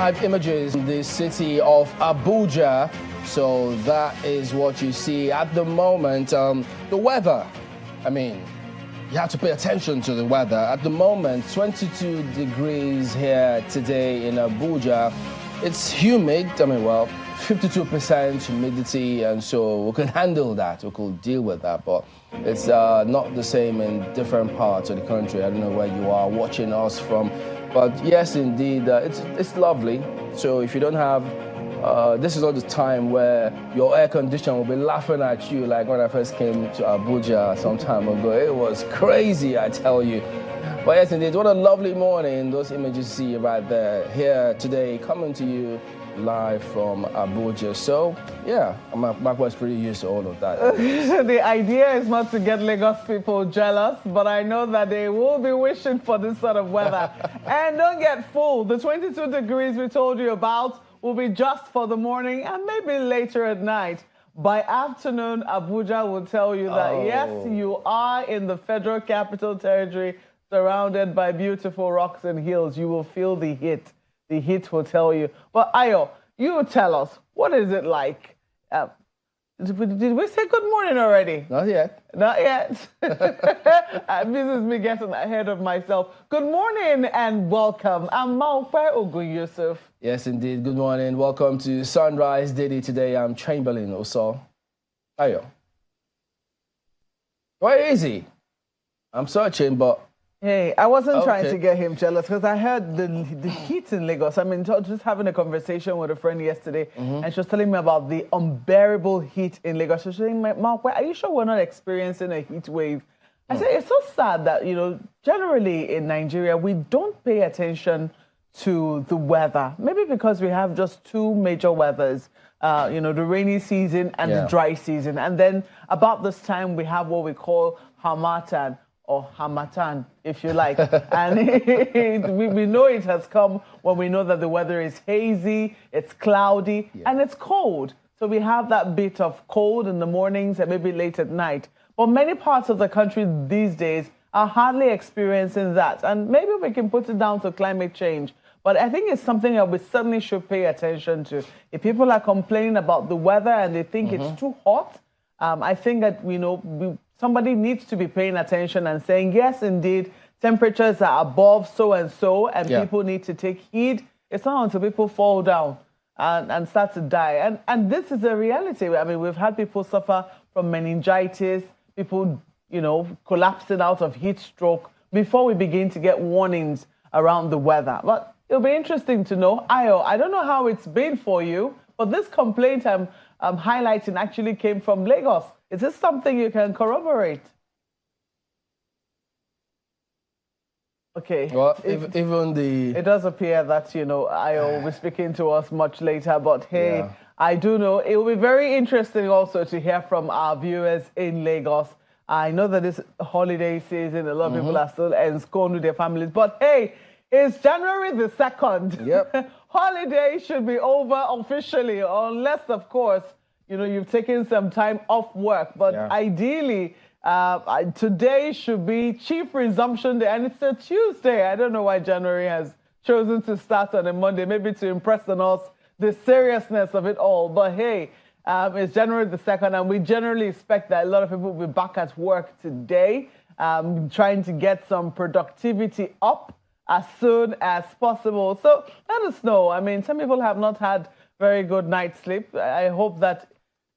live images in the city of Abuja. So that is what you see at the moment. The weather, I mean, you have to pay attention to the weather. At the moment, 22 degrees here today in Abuja. It's humid, 52% humidity, and so we can handle that, we could deal with that, but it's not the same in different parts of the country. I don't know where you are watching us from, but yes, indeed, it's lovely. So if you don't have, this is not the time where your air conditioner will be laughing at you like when I first came to Abuja some time ago. It was crazy, I tell you. But yes, indeed, what a lovely morning. Those images you see right there, here today, coming to you live from Abuja. So, yeah, my was pretty used to all of that. The idea is not to get Lagos people jealous, but I know that they will be wishing for this sort of weather. And don't get fooled. The 22 degrees we told you about will be just for the morning and maybe later at night. By afternoon, Abuja will tell you that, yes, you are in the Federal Capital Territory, surrounded by beautiful rocks and hills. You will feel the heat. The heat will tell you. But Ayo, you tell us, what is it like? Did we say good morning already? Not yet. Not yet. This is me getting ahead of myself. Good morning and welcome. I'm Maokwe Ogun Yusuf. Yes, indeed. Good morning. Welcome to Sunrise Daily. Today I'm Chamberlain Oso. Ayo. Quite easy. I'm searching, but... Hey, I wasn't trying to get him jealous because I heard the heat in Lagos. I mean, just having a conversation with a friend yesterday, and she was telling me about the unbearable heat in Lagos. She was saying, Mark, are you sure we're not experiencing a heat wave? I said, it's so sad that, generally in Nigeria, we don't pay attention to the weather. Maybe because we have just two major weathers, the rainy season and the dry season. And then about this time, we have what we call Harmattan, or Hamatan, if you like. And we know it has come when we know that the weather is hazy, it's cloudy, and it's cold. So we have that bit of cold in the mornings and maybe late at night. But many parts of the country these days are hardly experiencing that. And maybe we can put it down to climate change. But I think it's something that we certainly should pay attention to. If people are complaining about the weather and they think it's too hot, I think that, somebody needs to be paying attention and saying, yes, indeed, temperatures are above so and so, and people need to take heed. It's not until people fall down and start to die. And this is a reality. I mean, we've had people suffer from meningitis, people, collapsing out of heat stroke before we begin to get warnings around the weather. But it'll be interesting to know. Ayo, I don't know how it's been for you, but this complaint I'm highlighting actually came from Lagos. Is this something you can corroborate? Okay. Well, it does appear that, I will be speaking to us much later, but hey, I do know it will be very interesting also to hear from our viewers in Lagos. I know that this holiday season, a lot of people are still ensconced with their families, but hey, it's January the 2nd. Yep. Holiday should be over officially, unless, of course, you've taken some time off work. But ideally, today should be chief resumption day, and it's a Tuesday. I don't know why January has chosen to start on a Monday, maybe to impress on us the seriousness of it all. But hey, it's January the 2nd, and we generally expect that a lot of people will be back at work today, trying to get some productivity up as soon as possible. So let us know. I mean, some people have not had very good night's sleep. I hope that,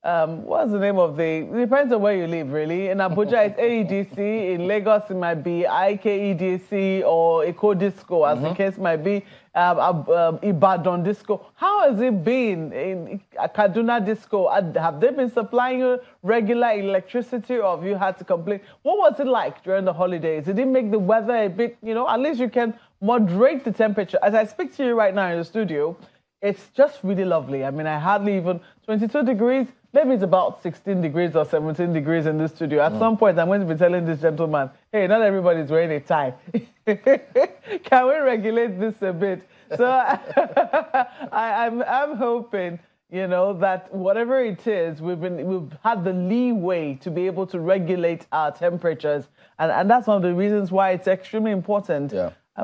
what's the name of it depends on where you live, really. In Abuja, it's AEDC. In Lagos, it might be IKEDC or Eco Disco, as the case might be, Ibadan Disco. How has it been in Kaduna Disco? Have they been supplying you regular electricity, or have you had to complain? What was it like during the holidays? Did it make the weather a bit, at least you can moderate the temperature? As I speak to you right now in the studio, it's just really lovely. I mean, I hardly even 22 degrees. Maybe it's about 16 degrees or 17 degrees in the studio. At some point, I'm going to be telling this gentleman, hey, not everybody's wearing a tie. Can we regulate this a bit? So I'm hoping, that whatever it is, we've had the leeway to be able to regulate our temperatures. And that's one of the reasons why it's extremely important.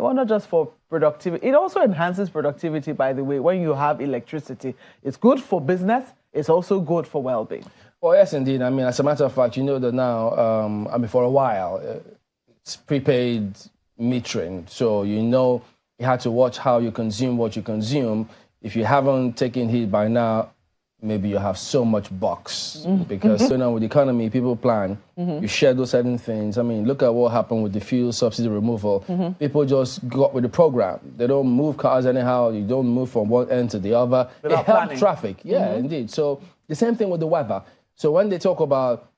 Well, not just for productivity. It also enhances productivity, by the way, when you have electricity. It's good for business. It's also good for well-being. Well, yes, indeed. I mean, as a matter of fact, you know that now, I mean, for a while, it's prepaid metering. So, you know, you have to watch how you consume what you consume. If you haven't taken heed by now, maybe you have so much bucks because you know, with the economy, people plan, you schedule certain things. I mean, look at what happened with the fuel subsidy removal. People just go up with the program. They don't move cars anyhow. You don't move from one end to the other. It helps traffic. Yeah, indeed. So the same thing with the weather. So when they talk about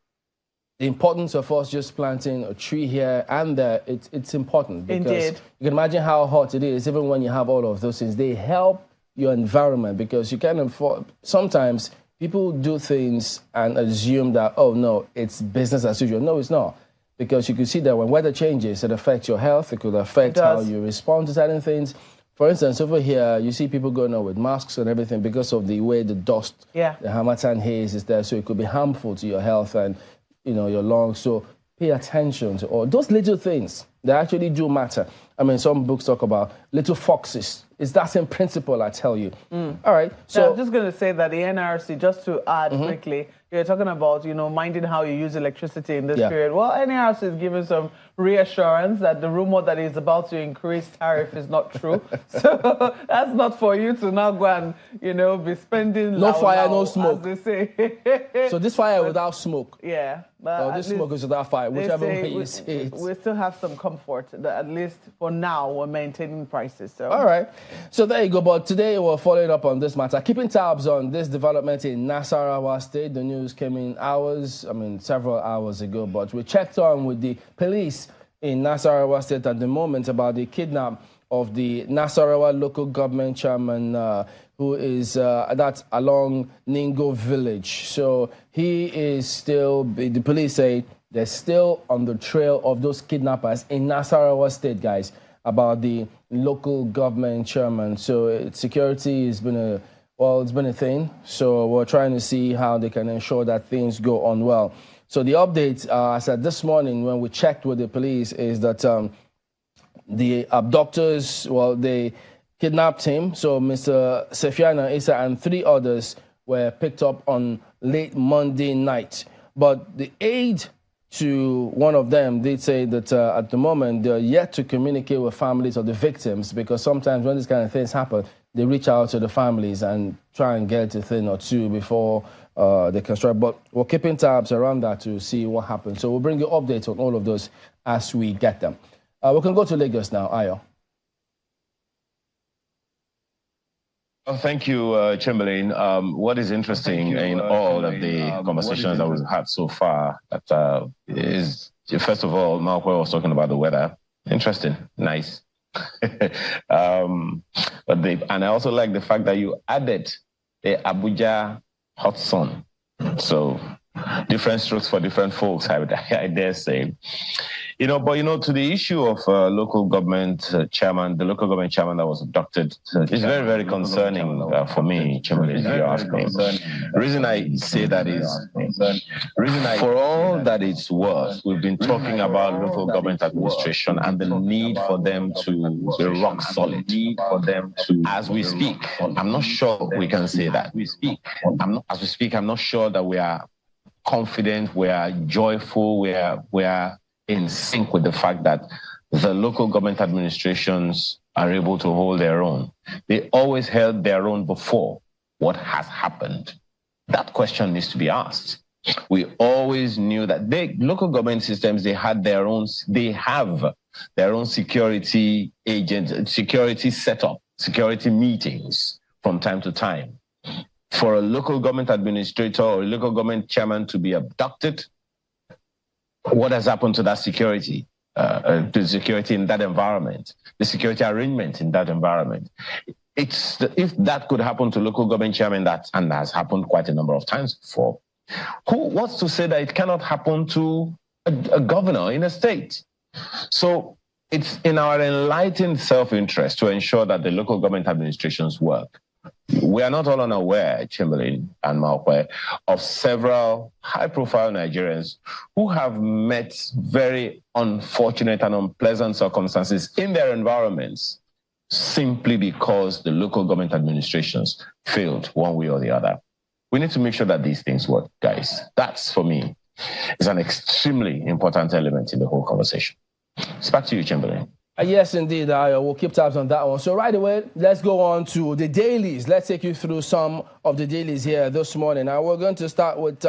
the importance of us just planting a tree here and there, it's important because you can imagine how hot it is even when you have all of those things. They help your environment because you can't afford. Sometimes people do things and assume that, oh no, it's business as usual. No, it's not, because you can see that when weather changes, it affects your health. It could affect how you respond to certain things. For instance, over here, you see people going on with masks and everything because of the way the dust, the Harmattan haze is there. So it could be harmful to your health and, you know, your lungs. So pay attention to all those little things. They actually do matter. I mean, some books talk about little foxes. It's that same principle, I tell you. All right. So I'm just going to say that the NRC, just to add quickly, you're talking about, you know, minding how you use electricity in this period. Well, NRC is giving some reassurance that the rumor that is about to increase tariff is not true. So that's not for you to now go and, you know, be spending no fire, no smoke, as they say. So this fire without smoke. Yeah. But this smoke is without fire, whichever way you see it. We still have some comfort that at least for now we're maintaining prices. So. All right. So there you go. But today we're following up on this matter, keeping tabs on this development in Nasarawa State. The news came in several hours ago, but we checked on with the police in Nasarawa State at the moment about the kidnap of the Nasarawa local government chairman who is that's along Ningo village. So he is still, the police say they're still on the trail of those kidnappers in Nasarawa State, guys, about the local government chairman. So security has been it's been a thing. So we're trying to see how they can ensure that things go on well. So the update, I said this morning when we checked with the police, is that the abductors, they kidnapped him. So Mr. Sefiana Issa and 3 others were picked up on late Monday night. But the aide to one of them did say that at the moment they're yet to communicate with families of the victims, because sometimes when these kind of things happen, they reach out to the families and try and get a thing or two before they can strike. But we're keeping tabs around that to see what happens. So we'll bring you updates on all of those as we get them. We can go to Lagos now. Ayo. Well, thank you, Chamberlain. What is interesting in all of the conversations that we've had so far is, first of all, Malcolm was talking about the weather. Interesting, nice. And I also like the fact that you added the Abuja hot sun. So different strokes for different folks, I dare say. To the issue of local government chairman, the local government chairman that was abducted, is very, very concerning for me, Chamberlain, if you ask me. The reason I say that is, for all that it's worth, we've been talking about local government administration and the need for them to be rock solid. As we speak, I'm not sure we can say that. I'm not sure that we are confident, we are joyful, we are in sync with the fact that the local government administrations are able to hold their own. They always held their own before. What has happened? That question needs to be asked. We always knew that local government systems, they have their own security agents, security setup, security meetings from time to time. For a local government administrator or a local government chairman to be abducted, what has happened to that security, to the security in that environment, the security arrangement in that environment? If that could happen to local government chairman, and has happened quite a number of times before, what's to say that it cannot happen to a governor in a state? So it's in our enlightened self-interest to ensure that the local government administrations work. we are not all unaware, Chamberlain and Malkwe, of several high-profile Nigerians who have met very unfortunate and unpleasant circumstances in their environments simply because the local government administrations failed one way or the other. We need to make sure that these things work, guys. That's, for me, is an extremely important element in the whole conversation. It's back to you, Chamberlain. Yes, indeed. We'll keep tabs on that one. So right away, let's go on to the dailies. Let's take you through some of the dailies here this morning. Now, we're going to start with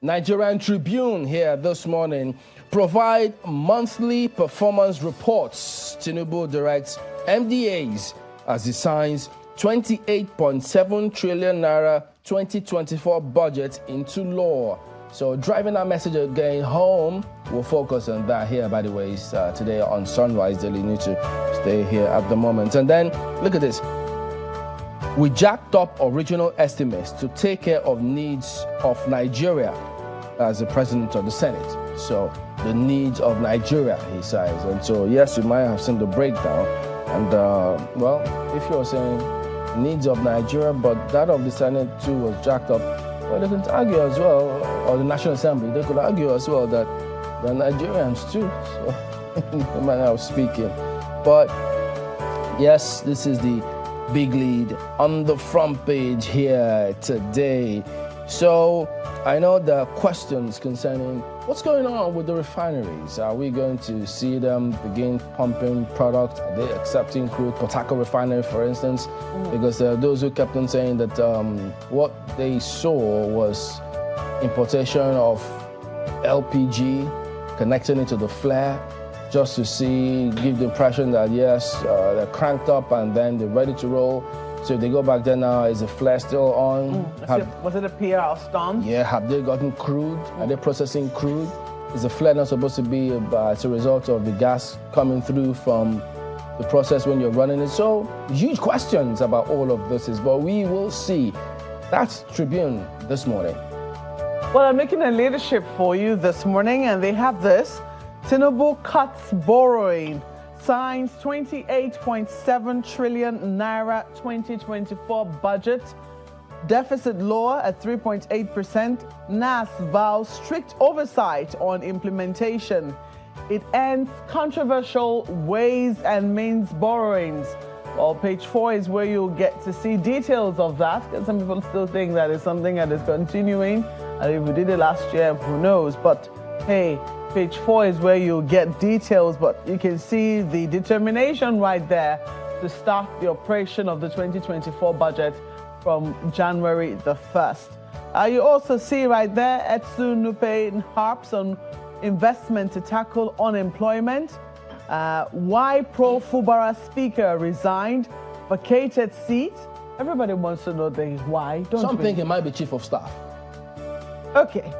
Nigerian Tribune here this morning. Provide monthly performance reports. Tinubu directs MDAs as he signs 28.7 trillion naira 2024 budget into law. So driving that message again home, we'll focus on that here, by the way, today on Sunrise Daily. You need to stay here at the moment. And then, look at this. We jacked up original estimates to take care of needs of Nigeria as the president of the Senate. So the needs of Nigeria, he says. And so, yes, you might have seen the breakdown. And, well, if you're saying needs of Nigeria, but that of the Senate too was jacked up, well, they could argue as well, or the National Assembly, they could argue as well that they're Nigerians too, so the manner of speaking. But yes, this is the big lead on the front page here today. So I know there are questions concerning what's going on with the refineries. Are we going to see them begin pumping product? Are they accepting crude? Port Harcourt refinery, for instance, because there are those who kept on saying that what they saw was importation of LPG, connecting it to the flare, just to see, give the impression that yes, they're cranked up and then they're ready to roll. So if they go back there now, is the flare still on? Was it a PR stunt? Yeah, have they gotten crude? Are they processing crude? Is the flare not supposed to be as a result of the gas coming through from the process when you're running it? So huge questions about all of this, but we will see. That's Tribune this morning. Well, I'm making a leadership for you this morning, and they have this. Tinubu cuts borrowing. Signs 28.7 trillion naira 2024 budget. Deficit law at 3.8%. NAS vows strict oversight on implementation. It ends controversial ways and means borrowings. Well, page 4 is where you'll get to see details of that, because some people still think that is something that is continuing. And if we did it last year, who knows? But hey, page 4 is where you'll get details, but you can see the determination right there to start the operation of the 2024 budget from January the 1st. You also see right there, Etsu Nupe harps on investment to tackle unemployment. Why Pro Fubara speaker resigned, vacated seat. Everybody wants to know the why, don't Some think it might be chief of staff. Okay,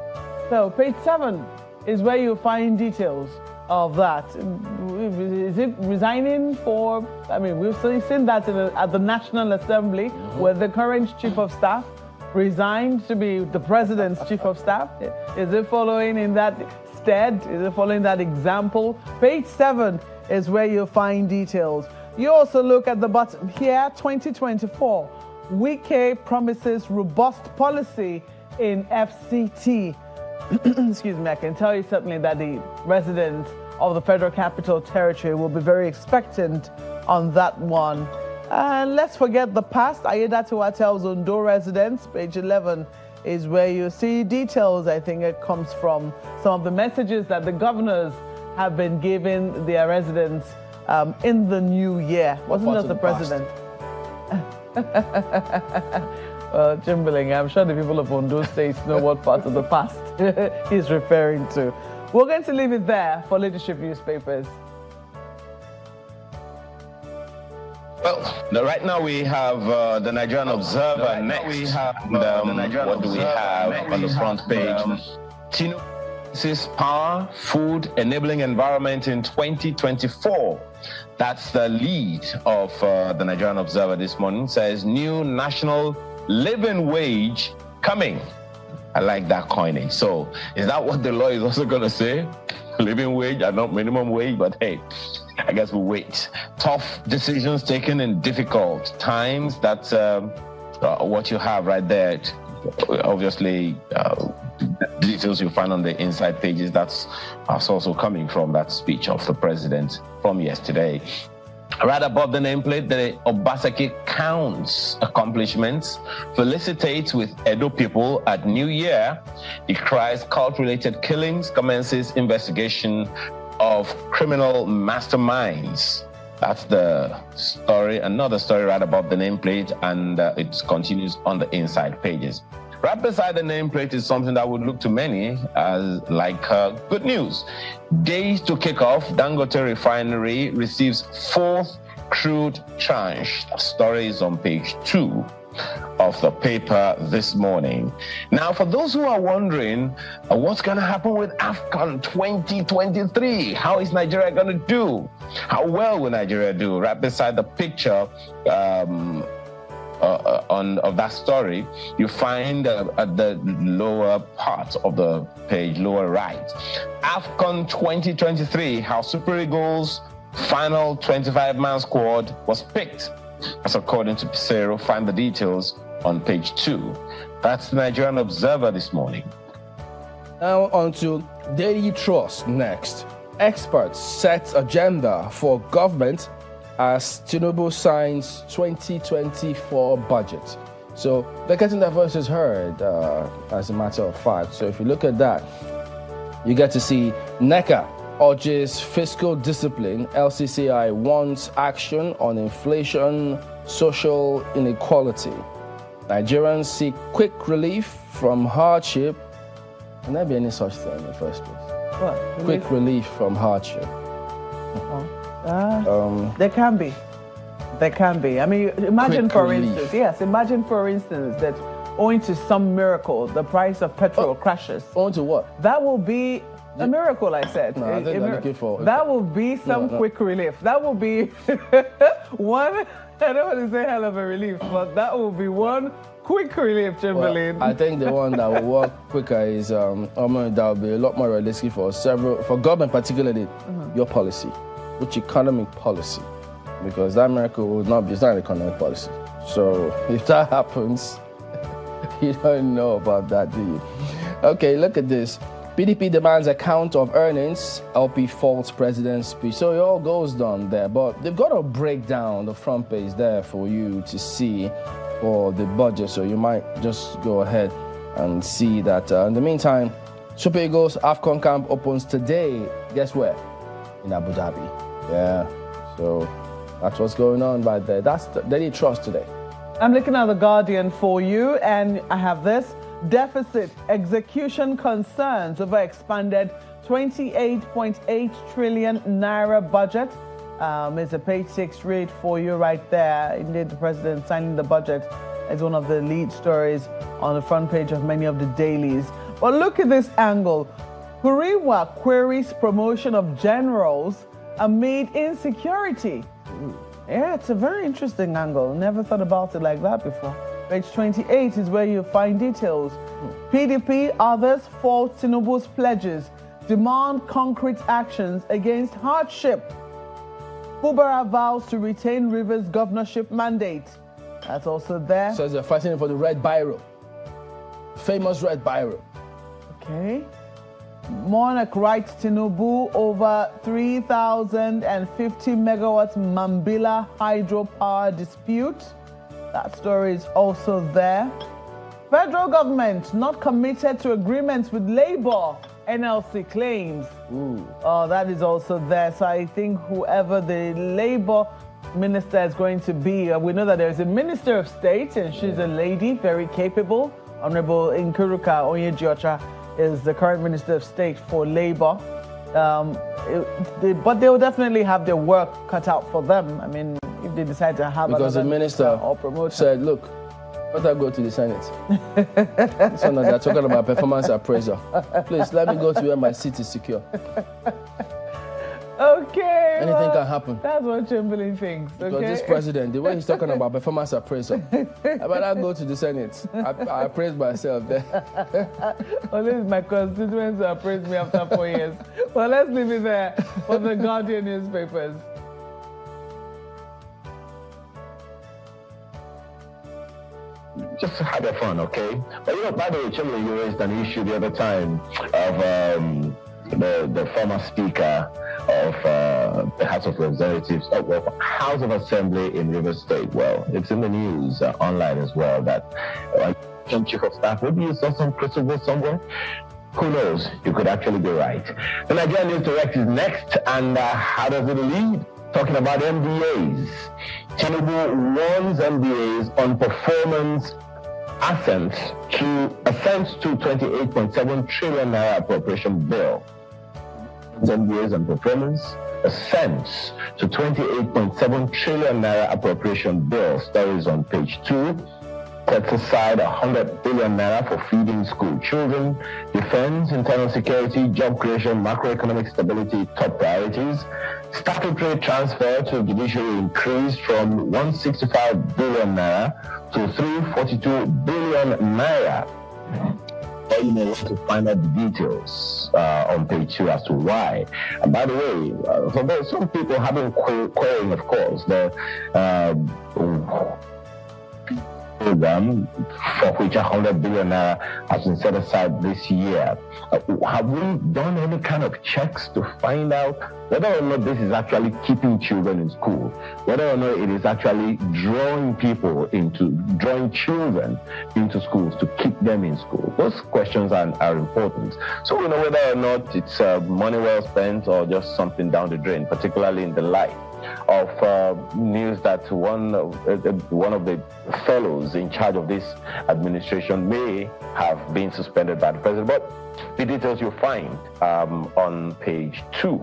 so page 7 is where you find details of that. Is it resigning for, I mean, we've seen that at the National Assembly, where the current chief of staff resigned to be the president's chief of staff. Is it following in that stead? Is it following that example? Page 7 is where you find details. You also look at the bottom here, 2024. Wike promises robust policy in FCT. Excuse me, I can tell you certainly that the residents of the Federal Capital Territory will be very expectant on that one. And let's forget the past. Ayedatiwa tells Ondo residents, page 11 is where you see details. I think it comes from some of the messages that the governors have been giving their residents in the new year. Wasn't that the president? Chamberlain, I'm sure the people of Ondo State know what part of the past he's referring to. We're going to leave it there for leadership newspapers. Well, right now we have the Nigerian Observer next. We have what do we have on the front page? Tinubu says power, food, enabling environment in 2024. That's the lead of the Nigerian Observer this morning. Says new national living wage coming. I like that coinage. So is that what the law is also going to say? living wage and not minimum wage, but hey, I guess we'll wait. Tough decisions taken in difficult times. That's what you have right there. Obviously, details you'll find on the inside pages. That's also coming from that speech of the president from yesterday. Right above the nameplate, the Obaseki counts accomplishments, felicitates with Edo people at New Year, decries cult-related killings, commences investigation of criminal masterminds. That's the story, another story right above the nameplate, and it continues on the inside pages. Right beside the nameplate is something that would look to many as like good news. Days to kick off, Dangote Refinery receives fourth crude tranche. The story is on page 2 of the paper this morning. Now, for those who are wondering what's going to happen with AFCON 2023, how is Nigeria going to do? How well will Nigeria do? Right beside the picture of that story, you find at the lower part of the page, lower right, AFCON 2023, how Super Eagles' final 25-man squad was picked. That's according to Pissarro. Find the details on page 2. That's the Nigerian Observer this morning. Now on to Daily Trust next. Experts set agenda for government as Tinubu signs 2024 budget. So they're getting their voices heard, as a matter of fact. So if you look at that, you get to see NECA urges fiscal discipline. LCCI wants action on inflation, social inequality. Nigerians seek quick relief from hardship. Can there be any such thing in the first place? What? Quick relief from hardship. There can be. There can be. I mean, imagine Quick for relief. instance, imagine for instance that owing to some miracle, the price of petrol crashes. On to what? That will be a miracle, I said. No, I think they're looking for... That will be some quick relief. That will be one, I don't want to say hell of a relief, but that will be one quick relief, Chamberlain. Well, I think the one that will work quicker is, that will be a lot more realistic for government particularly, your policy, which economic policy, because that miracle will not be, it's not an economic policy. So if that happens, you don't know about that, do you? Okay, look at this. PDP demands account of earnings, LP faults president's speech. So it all goes down there, but they've got to break down the front page there for you to see for the budget. So you might just go ahead and see that. In the meantime, Super Eagles AFCON camp opens today. Guess where? In Abu Dhabi. Yeah, so that's what's going on right there. That's the Daily Trust today. I'm looking at The Guardian for you, and I have this. Deficit execution concerns over expanded 28.8 trillion naira budget. It's a page 6 read for you right there. Indeed, the president signing the budget is one of the lead stories on the front page of many of the dailies. But look at this angle. Huriwa queries promotion of generals amid insecurity. Yeah, it's a very interesting angle. Never thought about it like that before. Page 28 is where you find details. PDP, others fault Tinubu's pledges, demand concrete actions against hardship. Fubara vows to retain Rivers' governorship mandate. That's also there. Says they're fighting for the red biro. Famous red biro. Okay. Monarch writes Tinubu over 3,050 megawatts Mambila hydropower dispute. That story is also there. Federal government not committed to agreements with Labour, NLC claims. Ooh. Oh, that is also there. So I think whoever the Labour minister is going to be, we know that there's a Minister of State, and she's a lady, very capable. Honorable Nkuruka Onyejiocha is the current Minister of State for Labour. But they will definitely have their work cut out for them. I mean, if they decide to have because the minister or promoter said, look, better go to the Senate. So now they're talking about performance appraisal. Please, let me go to where my seat is secure. Okay, Anything can happen. That's what Chamberlain thinks. Okay? Because this president, the way he's talking about performance appraisal, I better go to the Senate. I appraise myself there. Only my constituents appraise me after 4 years. Well, let's leave it there for the Guardian newspapers. Just to have fun, okay? But by the way, Chamberlain, you raised an issue the other time of the former speaker of the House of Representatives, House of Assembly in Rivers State. Well, it's in the news online as well that some chief of staff, maybe you saw some crystal somewhere. Who knows? You could actually be right. The Nigerian News Direct is next, and how does it lead? Talking about MBAs. Tinubu warns MBAs on performance assent to 28.7 trillion naira appropriation bill. MBAs and performance assents to 28.7 trillion naira appropriation bill. Stories on page 2. Sets aside 100 billion naira for feeding school children. Defense, internal security, job creation, macroeconomic stability, top priorities. Statutory transfer to judiciary increased from 165 billion naira to 342 billion naira. You may want to find out the details on page 2 as to why. And by the way, so there's some people have been querying, of course, the program for which 100 billion has been set aside this year. Have we done any kind of checks to find out whether or not this is actually keeping children in school, whether or not it is actually drawing children into schools to keep them in school? Those questions are important. So we know whether or not it's money well spent or just something down the drain, particularly in the light of news that one of the fellows in charge of this administration may have been suspended by the president. But the details you'll find on page 2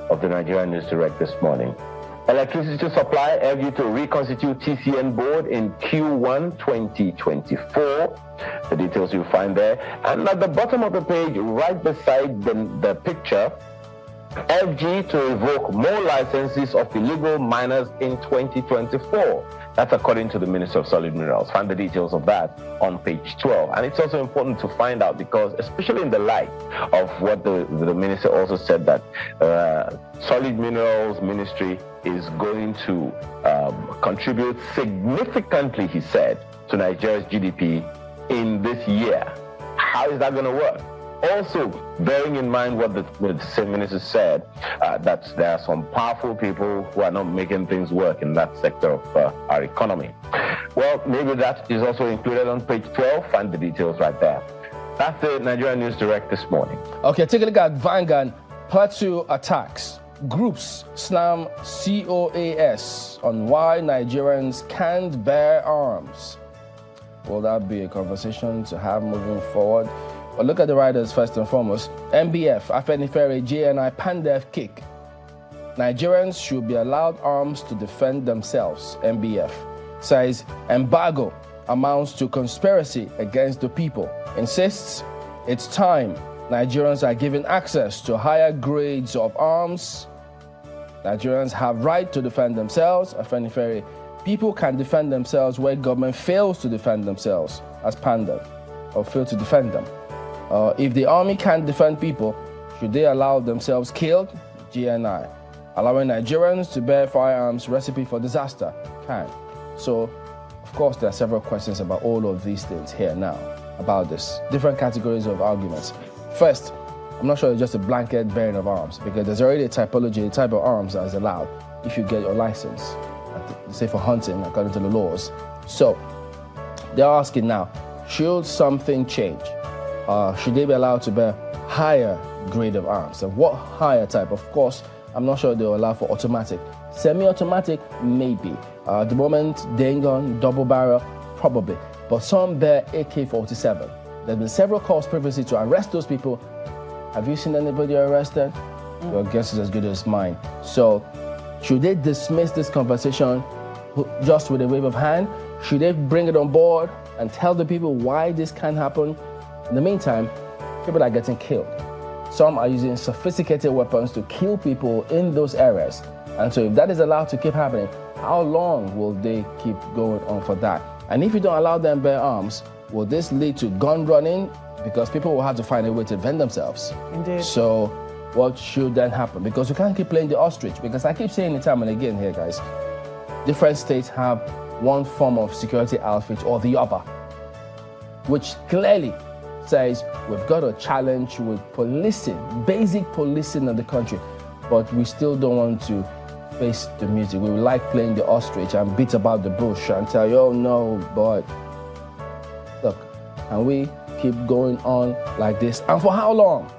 of the Nigerian News Direct this morning. Electricity supply urged to reconstitute TCN board in Q1 2024. The details you'll find there. And at the bottom of the page, right beside the picture, FG to revoke more licenses of illegal miners in 2024. That's according to the Minister of Solid Minerals. Find the details of that on page 12. And it's also important to find out because, especially in the light of what the Minister also said, that Solid Minerals Ministry is going to contribute significantly, he said, to Nigeria's GDP in this year. How is that going to work? Also, bearing in mind what the same minister said, that there are some powerful people who are not making things work in that sector of our economy. Well, maybe that is also included on page 12. Find the details right there. That's the Nigerian News Direct this morning. Okay, take a look at Vanguard. Plateau attacks. Groups slam COAS on why Nigerians can't bear arms. Will that be a conversation to have moving forward? But look at the riders first and foremost. MBF, Afenifere, JNI, Pandef kick. Nigerians should be allowed arms to defend themselves. MBF says embargo amounts to conspiracy against the people. Insists it's time Nigerians are given access to higher grades of arms. Nigerians have right to defend themselves. Afenifere, people can defend themselves where government fails to defend themselves as Pandef or fail to defend them. If the army can't defend people, should they allow themselves killed? GNI. Allowing Nigerians to bear firearms, recipe for disaster? Can. So, of course, there are several questions about all of these things here now, about this. Different categories of arguments. First, I'm not sure it's just a blanket bearing of arms, because there's already a typology, a type of arms that is allowed if you get your license, say for hunting, according to the laws. So, they're asking now, should something change? Should they be allowed to bear higher grade of arms? And what higher type? Of course, I'm not sure they'll allow for automatic. Semi-automatic, maybe. At the moment, Dengon, double barrel, probably. But some bear AK-47. There's been several calls previously to arrest those people. Have you seen anybody arrested? Your guess is as good as mine. So, should they dismiss this conversation just with a wave of hand? Should they bring it on board and tell the people why this can happen? In the meantime, people are getting killed. Some are using sophisticated weapons to kill people in those areas. And so if that is allowed to keep happening, how long will they keep going on for that? And if you don't allow them bear arms, will this lead to gun running? Because people will have to find a way to defend themselves. Indeed. So what should then happen? Because you can't keep playing the ostrich. Because I keep saying it time and again here, guys. Different states have one form of security outfit or the other, which clearly says we've got a challenge with policing, basic policing of the country, but we still don't want to face the music. We would like playing the ostrich and beat about the bush and tell you, oh no, but look, and we keep going on like this. And for how long?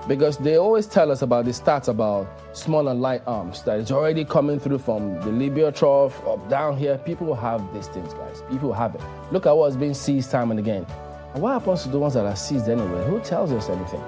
Because they always tell us about the stats about small and light arms that is already coming through from the Libya Trough up down here. People have these things, guys. People have it. Look at what's being seized time and again. And what happens to the ones that are seized anyway? Who tells us anything?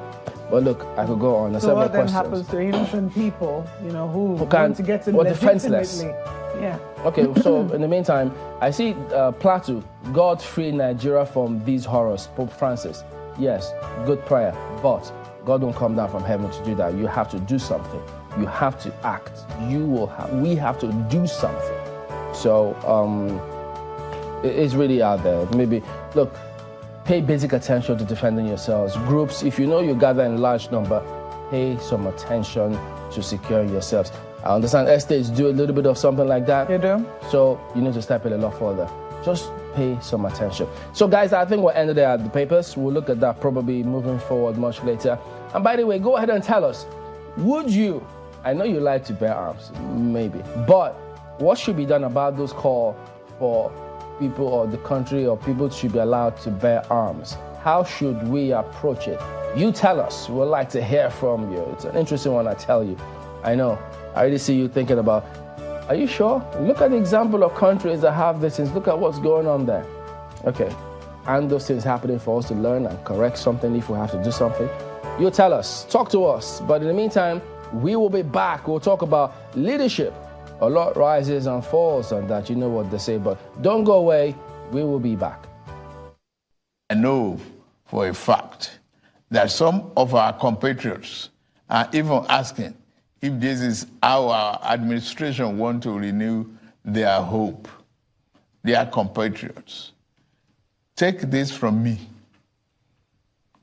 But look, I could go on. So what then happens to innocent people, who want to get in defenseless? Yeah. Okay, so in the meantime, I see Plateau, God free Nigeria from these horrors, Pope Francis. Yes, good prayer, but God won't come down from heaven to do that. You have to do something. You have to act. We have to do something. So it's really out there. Maybe, look, pay basic attention to defending yourselves. Groups, if you know you gather in large number, pay some attention to securing yourselves. I understand estates do a little bit of something like that. You do? So you need to step it a lot further. Just pay some attention. So guys, I think we'll end there at the papers. We'll look at that probably moving forward much later. And by the way, go ahead and tell us, would you, I know you like to bear arms, maybe, but what should be done about those calls for people or the country or people should be allowed to bear arms? How should we approach it? You tell us. We'd like to hear from you. It's an interesting one, I tell you. I know. I already see you thinking about, are you sure? Look at the example of countries that have these things. Look at what's going on there. Okay. And those things happening for us to learn and correct something if we have to do something. You tell us. Talk to us. But in the meantime, we will be back. We'll talk about leadership. A lot rises and falls on that. You know what they say. But don't go away. We will be back. I know for a fact that some of our compatriots are even asking if this is how our administration want to renew their hope, their compatriots. Take this from me.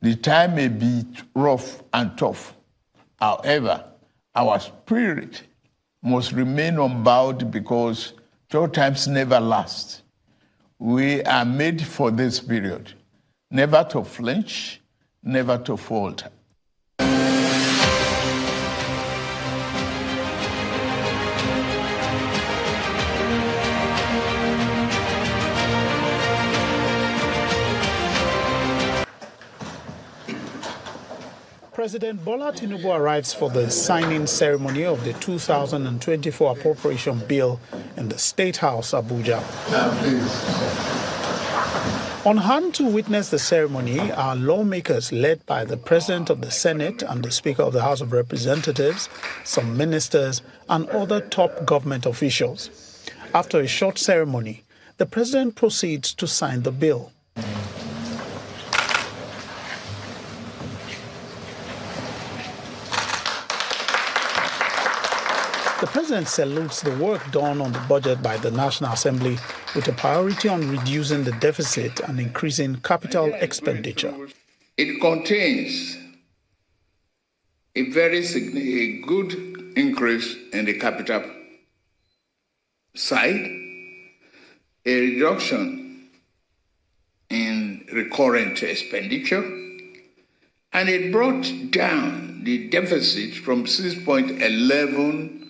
The time may be rough and tough. However, our spirit must remain unbowed because tough times never last. We are made for this period, never to flinch, never to falter. President Bola Tinubu arrives for the signing ceremony of the 2024 appropriation bill in the State House, Abuja. On hand to witness the ceremony are lawmakers led by the President of the Senate and the Speaker of the House of Representatives, some ministers, and other top government officials. After a short ceremony, the President proceeds to sign the bill. The President salutes the work done on the budget by the National Assembly with a priority on reducing the deficit and increasing capital expenditure. It contains a good increase in the capital side, a reduction in recurrent expenditure, and it brought down the deficit from 6.11%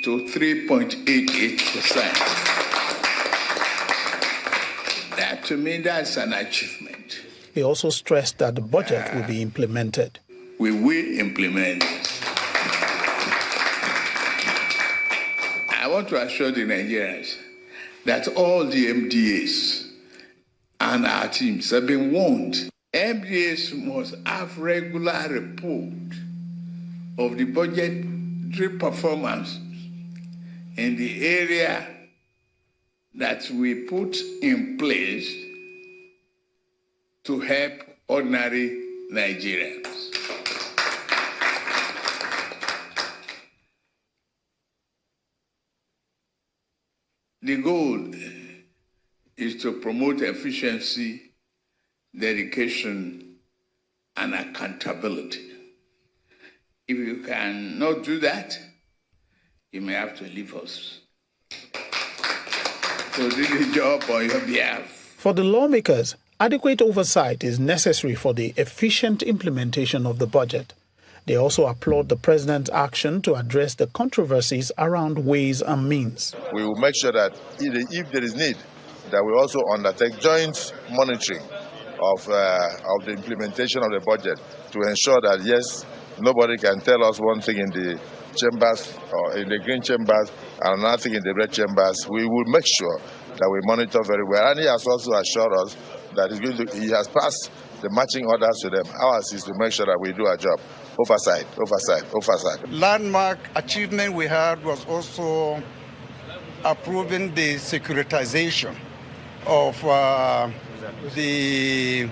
to 3.88%. That, to me, that's an achievement. He also stressed that the budget will be implemented. We will implement it. I want to assure the Nigerians that all the MDAs and our teams have been warned. MDAs must have regular report of the budget performance in the area that we put in place to help ordinary Nigerians. The goal is to promote efficiency, dedication, and accountability. If you cannot do that, you may have to leave us to do the job on your behalf. For the lawmakers, adequate oversight is necessary for the efficient implementation of the budget. They also applaud the president's action to address the controversies around ways and means. We will make sure that if there is need, that we also undertake joint monitoring of the implementation of the budget to ensure that, yes, nobody can tell us one thing in the chambers or in the green chambers and another thing in the red chambers. We will make sure that we monitor very well. And he has also assured us that he has passed the matching orders to them. Ours is to make sure that we do our job. Oversight. Landmark achievement we had was also approving the securitization of the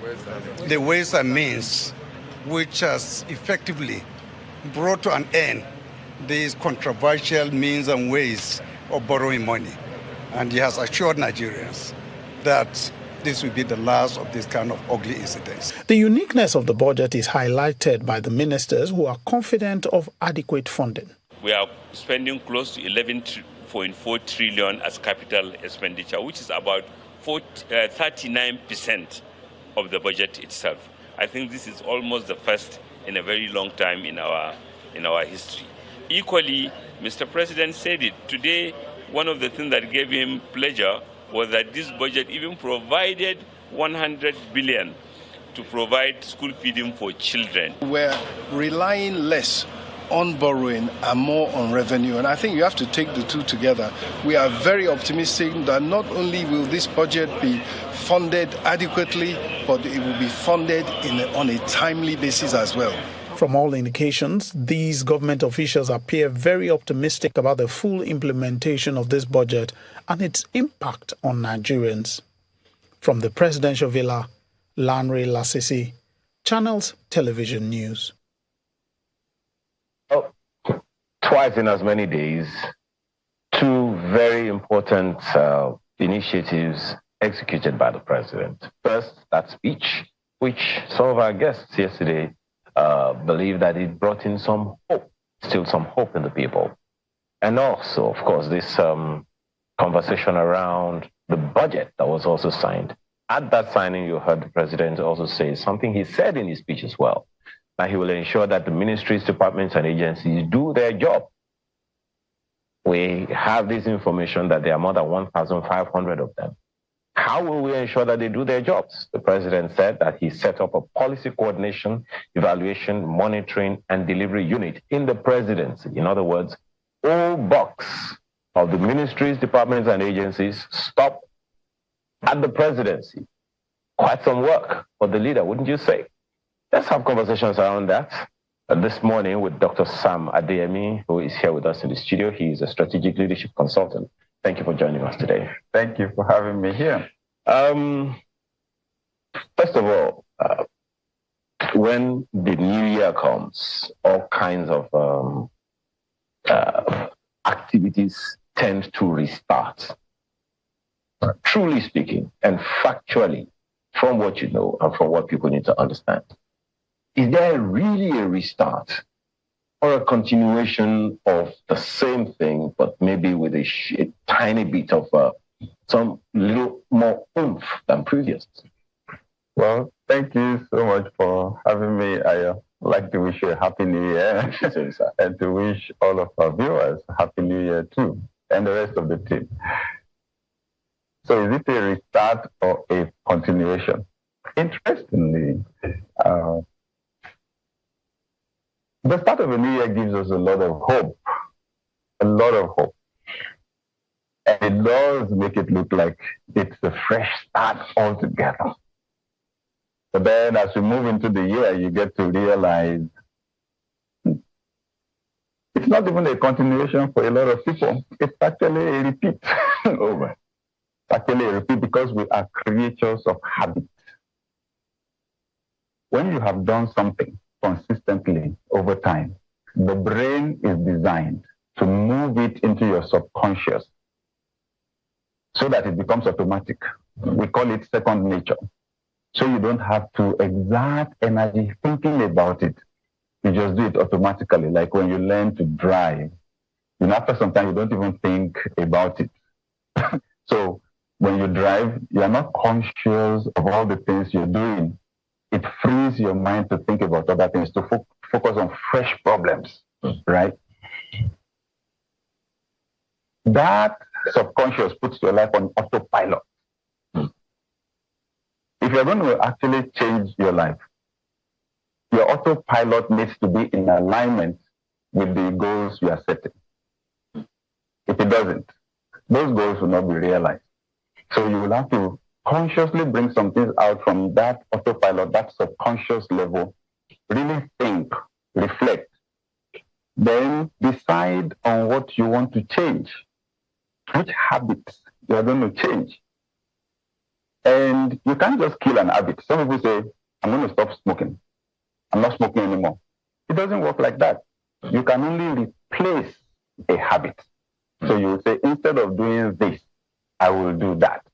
ways and means, which has effectively brought to an end these controversial means and ways of borrowing money. And he has assured Nigerians that this will be the last of this kind of ugly incidents. The uniqueness of the budget is highlighted by the ministers who are confident of adequate funding. We are spending close to 11.4 trillion as capital expenditure, which is about 39% of the budget itself. I think this is almost the first in a very long time in our history. Equally, Mr. President said it today. One of the things that gave him pleasure was that this budget even provided 100 billion to provide school feeding for children. We're relying less on borrowing and more on revenue, and I think you have to take the two together. We are very optimistic that not only will this budget be funded adequately, but it will be funded on a timely basis as well. From all indications, these government officials appear very optimistic about the full implementation of this budget and its impact on Nigerians. From the presidential villa, Lanre Lasisi, Channels Television News. Oh, twice in as many days, two very important initiatives executed by the president. First, that speech, which some of our guests yesterday believe that it brought in some hope, still some hope in the people. And also, of course, this conversation around the budget that was also signed. At that signing, you heard the president also say something he said in his speech as well, that he will ensure that the ministries, departments, and agencies do their job. We have this information that there are more than 1,500 of them. How will we ensure that they do their jobs? The president said that he set up a policy coordination, evaluation, monitoring, and delivery unit in the presidency. In other words, all bucks of the ministries, departments, and agencies stop at the presidency. Quite some work for the leader, wouldn't you say? Let's have conversations around that. This morning with Dr. Sam Adeyemi, who is here with us in the studio. He is a strategic leadership consultant. Thank you for joining us today. Thank you for having me here. First of all, when the new year comes, all kinds of activities tend to restart. Truly speaking, and factually, from what you know and from what people need to understand, is there really a restart or a continuation of the same thing, but maybe with a tiny bit of some little more oomph than previous? Well, thank you so much for having me. I like to wish you a happy new year and to wish all of our viewers a happy new year too, and the rest of the team. So is it a restart or a continuation? Interestingly, the start of a new year gives us a lot of hope, and it does make it look like it's a fresh start altogether. But then as we move into the year, you get to realize it's not even a continuation for a lot of people. It's actually a repeat. It's actually a repeat because we are creatures of habit. When you have done something consistently over time, the brain is designed to move it into your subconscious so that it becomes automatic. We call it second nature. So you don't have to exert energy thinking about it. You just do it automatically, like when you learn to drive. After some time, you don't even think about it. So when you drive, you are not conscious of all the things you're doing. It frees your mind to think about other things, to focus on fresh problems, right? That subconscious puts your life on autopilot. If you're going to actually change your life, your autopilot needs to be in alignment with the goals you are setting. If it doesn't, those goals will not be realized. So you will have to consciously bring some things out from that autopilot, that subconscious level, really think, reflect, then decide on what you want to change, which habits you are going to change. And you can't just kill an habit. Some people say, I'm going to stop smoking. I'm not smoking anymore. It doesn't work like that. You can only replace a habit. So you say, instead of doing this, I will do that.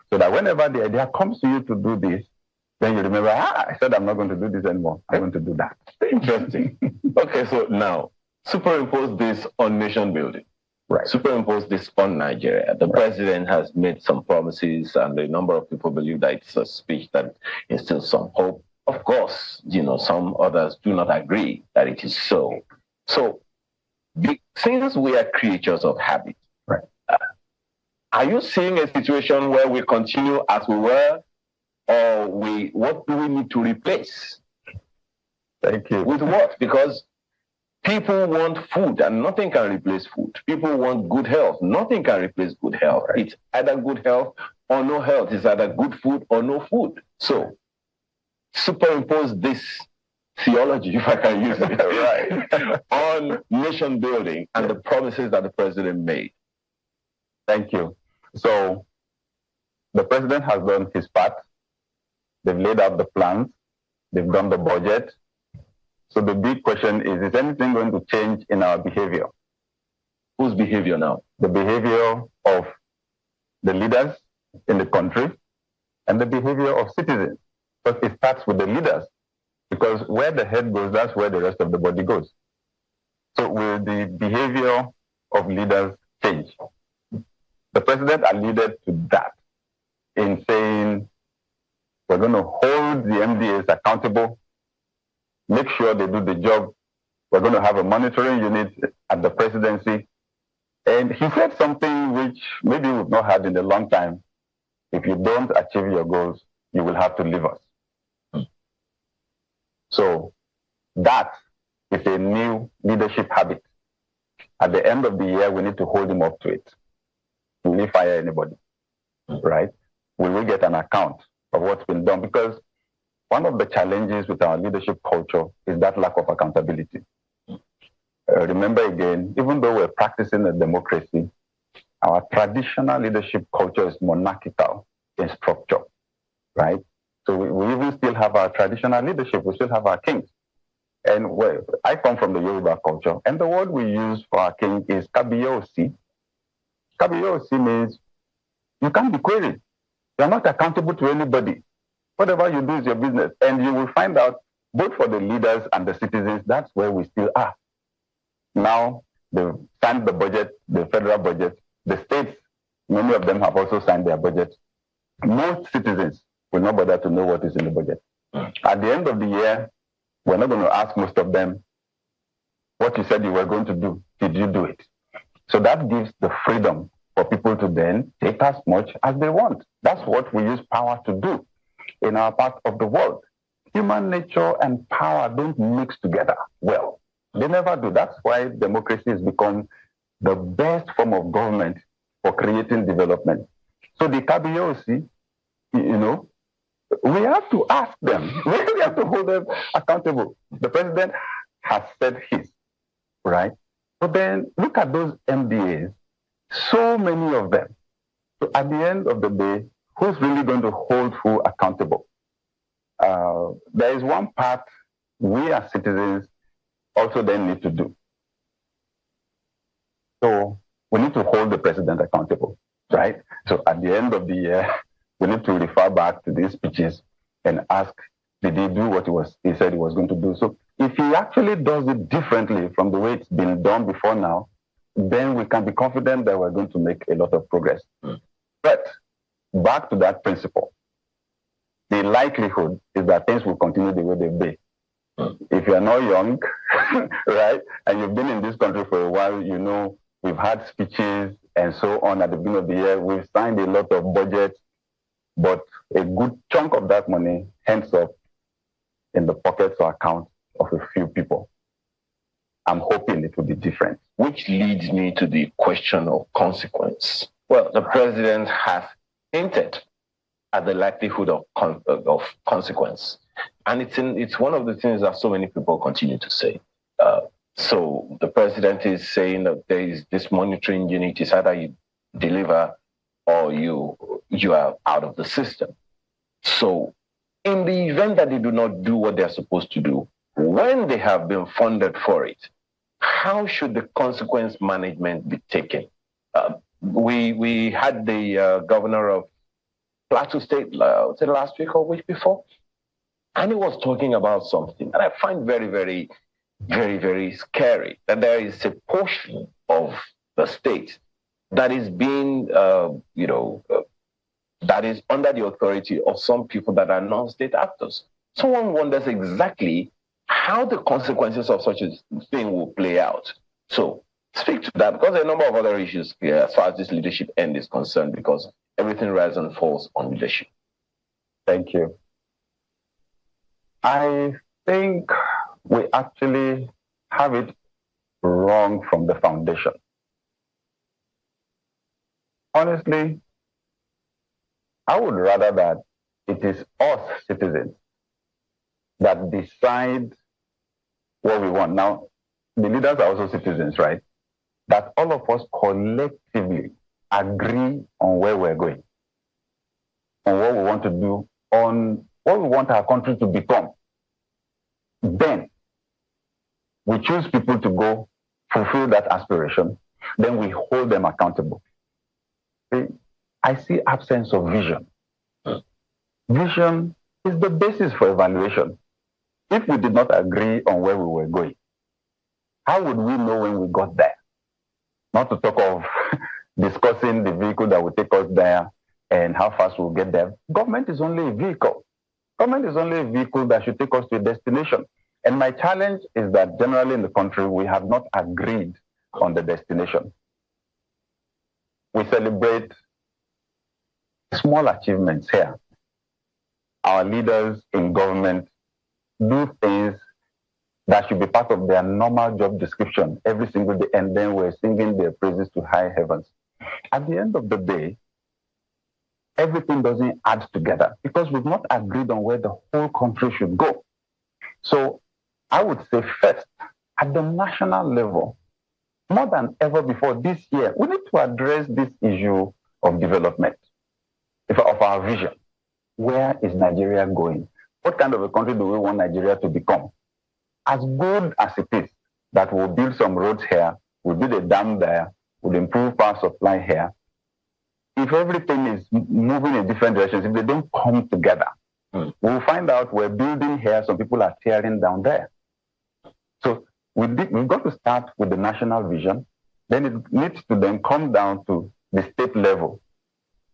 So that whenever the idea comes to you to do this, then you remember, I said I'm not going to do this anymore. I'm going to do that. Interesting. Okay, so now, superimpose this on nation building. Right. Superimpose this on Nigeria. The president has made some promises, and a number of people believe that it's a speech that instills some hope. Of course, some others do not agree that it is so. So, since we are creatures of habit, right? Are you seeing a situation where we continue as we were, or what do we need to replace? Thank you. With what? Because people want food, and nothing can replace food. People want good health. Nothing can replace good health. Right. It's either good health or no health. It's either good food or no food. So, superimpose this theology, if I can use it, right, on nation building and the promises that the president made. Thank you. So, the president has done his part. They've laid out the plans. They've done the budget. So the big question is anything going to change in our behavior? Whose behavior now? The behavior of the leaders in the country and the behavior of citizens. But it starts with the leaders, because where the head goes, that's where the rest of the body goes. So will the behavior of leaders change? The president alluded to that in saying, we're going to hold the MDAs accountable, make sure they do the job. We're going to have a monitoring unit at the presidency. And he said something which maybe we've not had in a long time. If you don't achieve your goals, you will have to leave us. So that is a new leadership habit. At the end of the year, we need to hold him up to it. Will we fire anybody? Right? Will we get an account of what's been done? Because one of the challenges with our leadership culture is that lack of accountability. Remember again, even though we're practicing a democracy, our traditional leadership culture is monarchical in structure, right? So we even still have our traditional leadership. We still have our kings. And I come from the Yoruba culture, and the word we use for our king is kabiyosi. Kabiyosi means you can't be queried. You're not accountable to anybody. Whatever you do is your business. And you will find out, both for the leaders and the citizens, that's where we still are. Now, they've signed the budget, the federal budget. The states, many of them have also signed their budget. Most citizens will not bother to know what is in the budget. At the end of the year, we're not going to ask most of them, what you said you were going to do, did you do it? So that gives the freedom for people to then take as much as they want. That's what we use power to do in our part of the world. Human nature and power don't mix together well. They never do. That's why democracy has become the best form of government for creating development. So the KBOC, we have to ask them. We have to hold them accountable. The president has said his, right? But then look at those MDAs, so many of them. So at the end of the day, who's really going to hold who accountable? There is one part we as citizens also then need to do. So we need to hold the president accountable. right? So at the end of the year, we need to refer back to these speeches and ask, did he do what he said he was going to do? So if he actually does it differently from the way it's been done before now, then we can be confident that we're going to make a lot of progress. But back to that principle, the likelihood is that things will continue the way they've been. If you're not young, right, and you've been in this country for a while, you know we've had speeches and so on at the beginning of the year. We've signed a lot of budgets, but a good chunk of that money ends up in the pockets or accounts of a few people. I'm hoping it will be different. Which leads me to the question of consequence. Well, the president has hinted at the likelihood of consequence. And it's one of the things that so many people continue to say. So the president is saying that there is this monitoring unit. It's either you deliver or you are out of the system. So in the event that they do not do what they're supposed to do, when they have been funded for it, how should the consequence management be taken? We had the governor of Plateau State, was it last week or week before? And he was talking about something, and I find very, very, very, very scary that there is a portion of the state that is being, that is under the authority of some people that are non-state actors. Someone wonders exactly how the consequences of such a thing will play out. So speak to that, because there are a number of other issues here as far as this leadership end is concerned, because everything rises and falls on leadership. Thank you. I think we actually have it wrong from the foundation. Honestly, I would rather that it is us citizens that decide what we want. Now, the leaders are also citizens, right? That all of us collectively agree on where we're going, on what we want to do, on what we want our country to become. Then we choose people to go fulfill that aspiration. Then we hold them accountable. I see absence of vision. Vision is the basis for evaluation. If we did not agree on where we were going, how would we know when we got there? Not to talk of discussing the vehicle that will take us there and how fast we'll get there. Government is only a vehicle. Government is only a vehicle that should take us to a destination. And my challenge is that generally in the country, we have not agreed on the destination. We celebrate small achievements here. Our leaders in government do things that should be part of their normal job description every single day, and then we're singing their praises to high heavens. At the end of the day, everything doesn't add together because we've not agreed on where the whole country should go. So I would say first, at the national level, more than ever before this year, we need to address this issue of development, of our vision. Where is Nigeria going? What kind of a country do we want Nigeria to become? As good as it is that we'll build some roads here, we'll build a dam there, we'll improve power supply here, if everything is moving in different directions, if they don't come together, we'll find out we're building here, some people are tearing down there. So we've got to start with the national vision. Then it needs to then come down to the state level.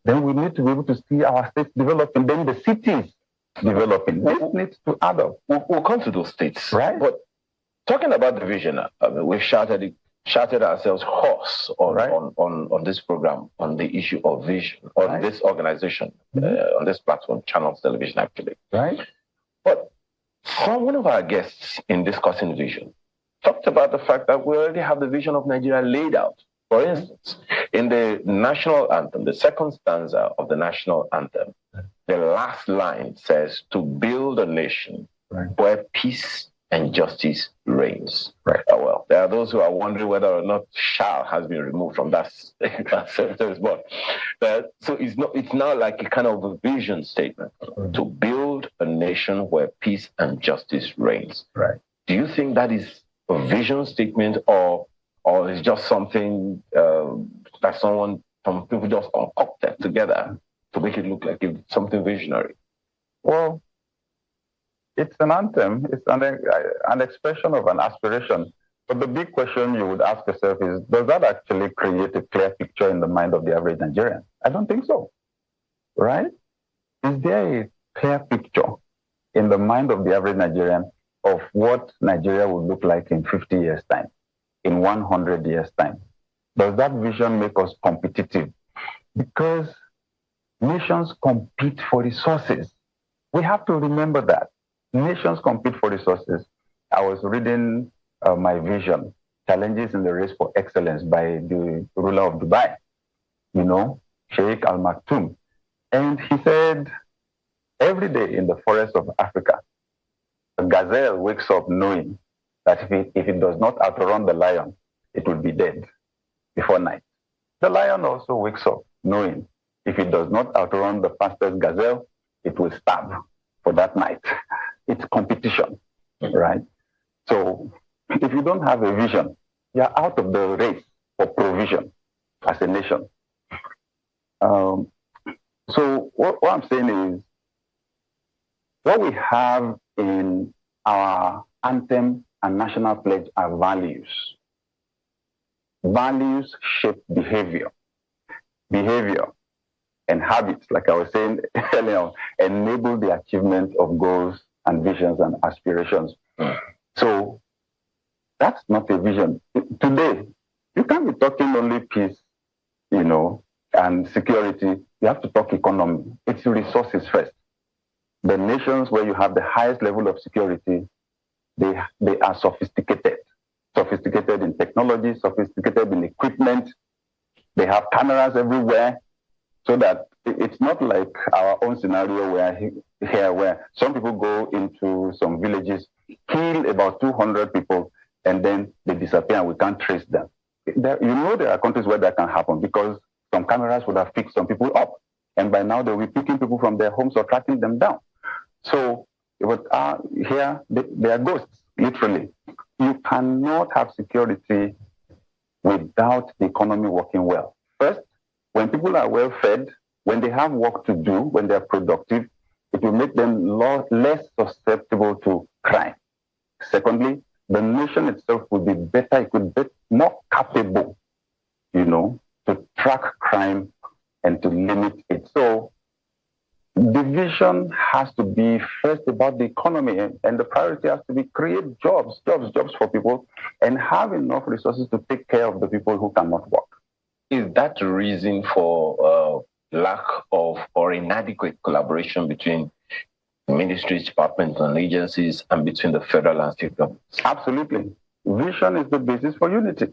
Then we need to be able to see our states developing, then the cities developing. This needs to add up. We'll come to those states. Right. But talking about the vision, we've shouted ourselves hoarse on this program, on the issue of vision, on this organization, on this platform, Channels Television, actually. Right. But one of our guests in discussing vision talked about the fact that we already have the vision of Nigeria laid out. For instance, in the national anthem, the second stanza of the national anthem, the last line says, to build a nation where peace and justice reigns. Right. Well, there are those who are wondering whether or not shall has been removed from that sentence. But so it's now like a kind of a vision statement to build a nation where peace and justice reigns. Right. Do you think that is a vision statement, or is just something that someone some people just concocted together to make it look like it's something visionary. Well, it's an anthem. It's an expression of an aspiration. But the big question you would ask yourself is, does that actually create a clear picture in the mind of the average Nigerian? I don't think so, right? Is there a clear picture in the mind of the average Nigerian of what Nigeria would look like in 50 years' time, in 100 years' time? Does that vision make us competitive? Because nations compete for resources. We have to remember that. Nations compete for resources. I was reading my vision, Challenges in the Race for Excellence by the ruler of Dubai, Sheikh Al Maktoum. And he said, every day in the forest of Africa, a gazelle wakes up knowing that if it does not outrun the lion, it will be dead before night. The lion also wakes up knowing if it does not outrun the fastest gazelle, it will starve for that night. It's competition, right? So if you don't have a vision, you're out of the race for provision as a nation. So what I'm saying is, what we have in our anthem and national pledge are values. Values shape behavior. Behavior and habits, like I was saying earlier, enable the achievement of goals and visions and aspirations. So that's not a vision. Today, you can't be talking only peace, and security. You have to talk economy. It's resources first. The nations where you have the highest level of security, they are sophisticated in technology, sophisticated in equipment. They have cameras everywhere, so that it's not like our own scenario where some people go into some villages, kill about 200 people, and then they disappear and we can't trace them. There are countries where that can happen because some cameras would have picked some people up, and by now they'll be picking people from their homes or tracking them down. So here, they are ghosts, literally. You cannot have security without the economy working well. First, when people are well fed, when they have work to do, when they're productive, it will make them less susceptible to crime. Secondly, the nation itself would be better, it could be more capable, to track crime and to limit it. So the vision has to be first about the economy, and the priority has to be create jobs for people and have enough resources to take care of the people who cannot work. Is that a reason for lack of or inadequate collaboration between ministries, departments, and agencies, and between the federal and state governments? Absolutely. Vision is the basis for unity.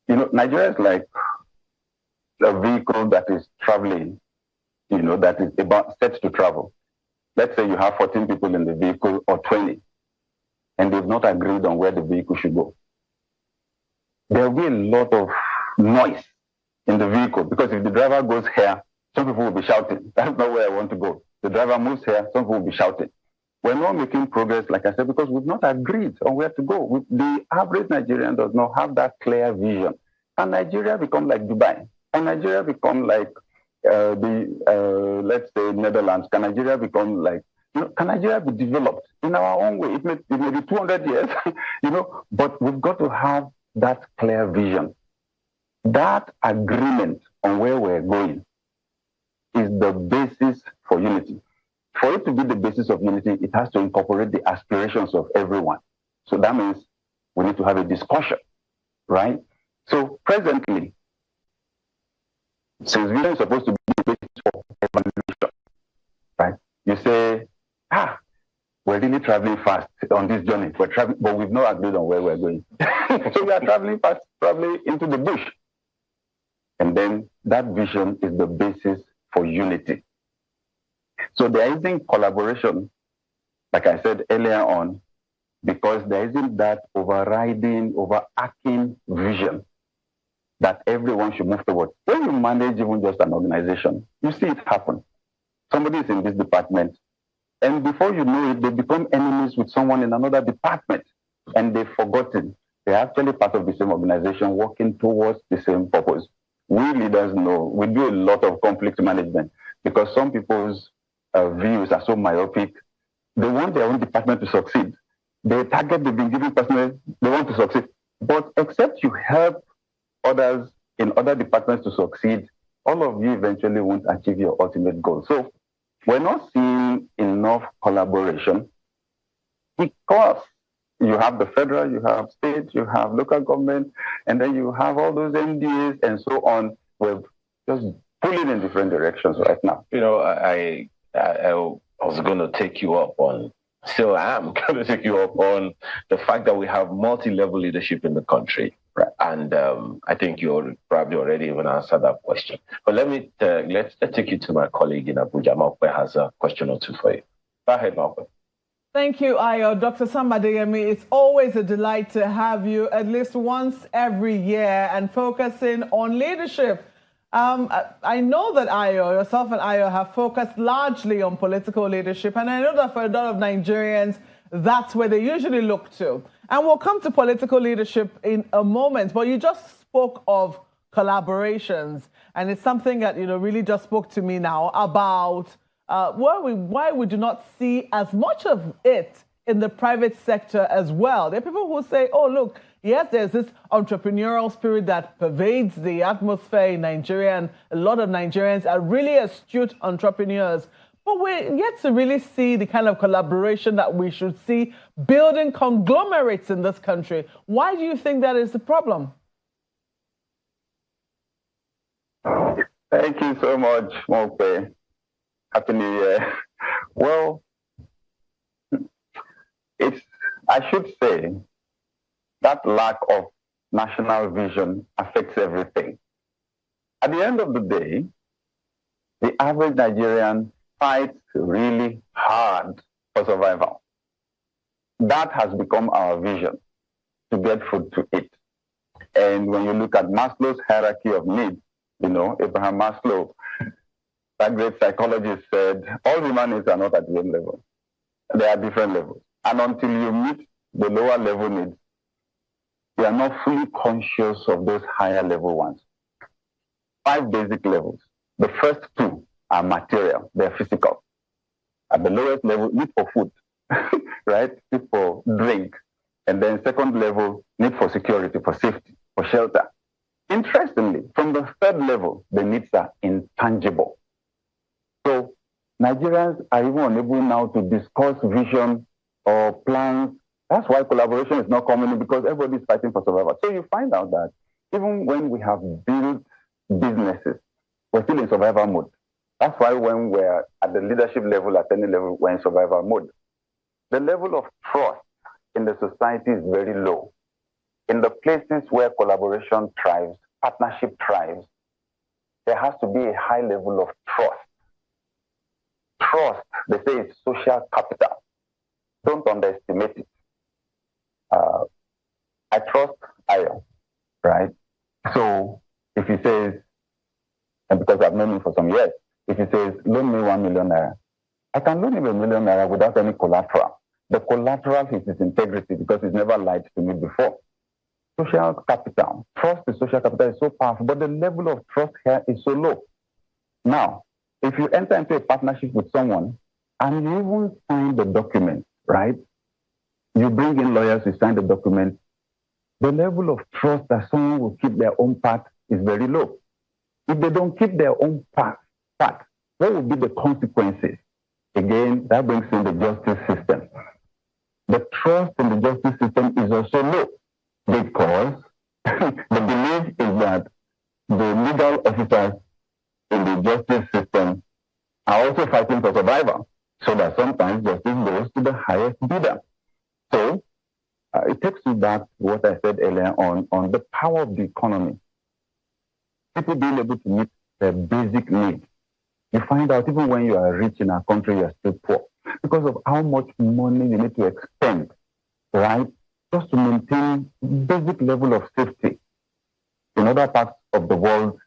Nigeria is like a vehicle that is traveling, that is about set to travel. Let's say you have 14 people in the vehicle or 20, and they've not agreed on where the vehicle should go. There will be a lot of noise in the vehicle, because if the driver goes here, some people will be shouting, that's not where I want to go. The driver moves here, some people will be shouting. We're not making progress, like I said, because we've not agreed on where to go. The average Nigerian does not have that clear vision. Can Nigeria become like Dubai? Can Nigeria become like let's say, Netherlands? Can Nigeria become like, can Nigeria be developed in our own way? It may be 200 years, but we've got to have that clear vision. That agreement on where we're going is the basis for unity. For it to be the basis of unity, it has to incorporate the aspirations of everyone. So that means we need to have a discussion, right? So presently, since vision is supposed to be the basis for evaluation, right? You say, we're really traveling fast on this journey. We're traveling, but we've not agreed on where we're going. So we are traveling fast, probably into the bush. And then that vision is the basis for unity. So there isn't collaboration, like I said earlier on, because there isn't that overarching vision that everyone should move towards. When you manage even just an organization, you see it happen. Somebody is in this department, and before you know it, they become enemies with someone in another department, and they've forgotten. They're actually part of the same organization, working towards the same purpose. we leaders know we do a lot of conflict management because some people's views are so myopic. They want their own department to succeed. The target they've been given personally, they want to succeed. But except you help others in other departments to succeed, all of you eventually won't achieve your ultimate goal. So we're not seeing enough collaboration because you have the federal, you have state, you have local government, and then you have all those MDAs and so on. We're just pulling in different directions right now. I was going to take you up on, still I am going to take you up on the fact that we have multi-level leadership in the country. Right. And I think you probably already even answered that question. But let's take you to my colleague in Abuja. Mokwe has a question or two for you. Go ahead, Mokwe. Thank you, Ayo. Dr. Adeyemi, it's always a delight to have you at least once every year and focusing on leadership. I know that Ayo, yourself and Ayo have focused largely on political leadership, and I know that for a lot of Nigerians, that's where they usually look to. And we'll come to political leadership in a moment, but you just spoke of collaborations, and it's something that, really just spoke to me now about why we do not see as much of it in the private sector as well. There are people who say, oh, look, yes, there's this entrepreneurial spirit that pervades the atmosphere in Nigeria, and a lot of Nigerians are really astute entrepreneurs. But we're yet to really see the kind of collaboration that we should see building conglomerates in this country. Why do you think that is the problem? Thank you so much, Mokwe. Happy New Year. Well, I should say that lack of national vision affects everything. At the end of the day, the average Nigerian fights really hard for survival. That has become our vision, to get food to eat. And when you look at Maslow's hierarchy of needs, Abraham Maslow, that great psychologist, said all human needs are not at the same level. There are different levels. And until you meet the lower level needs, you are not fully conscious of those higher level ones. 5 basic levels. The first 2 are material, they're physical. At the lowest level, need for food, right? Need for drink. And then second level, need for security, for safety, for shelter. Interestingly, from the third level, the needs are intangible. So Nigerians are even unable now to discuss vision or plans. That's why collaboration is not common, because everybody is fighting for survival. So you find out that even when we have built businesses, we're still in survival mode. That's why when we're at the leadership level, at any level, we're in survival mode. The level of trust in the society is very low. In the places where collaboration thrives, partnership thrives, there has to be a high level of trust. Trust, they say, is social capital. Don't underestimate it. I trust Ayo, right? So if he says, and because I've known him for some years, if he says, loan me 1 million naira, I can loan him 1 million naira without any collateral. The collateral is his integrity, because he's never lied to me before. Social capital, trust in social capital is so powerful, but the level of trust here is so low. Now, if you enter into a partnership with someone and you even sign the document, right? You bring in lawyers, you sign the document, the level of trust that someone will keep their own part is very low. If they don't keep their own part, what will be the consequences? Again, that brings in the justice system. The trust in the justice system is also low, because the belief is that the legal officers in the justice system are also fighting for survival, so that sometimes justice goes to the highest bidder. So it takes you back to what I said earlier on the power of the economy. People being able to meet their basic needs. You find out even when you are rich in our country, you are still poor because of how much money you need to expend, right? Just to maintain basic level of safety. In other parts of the world,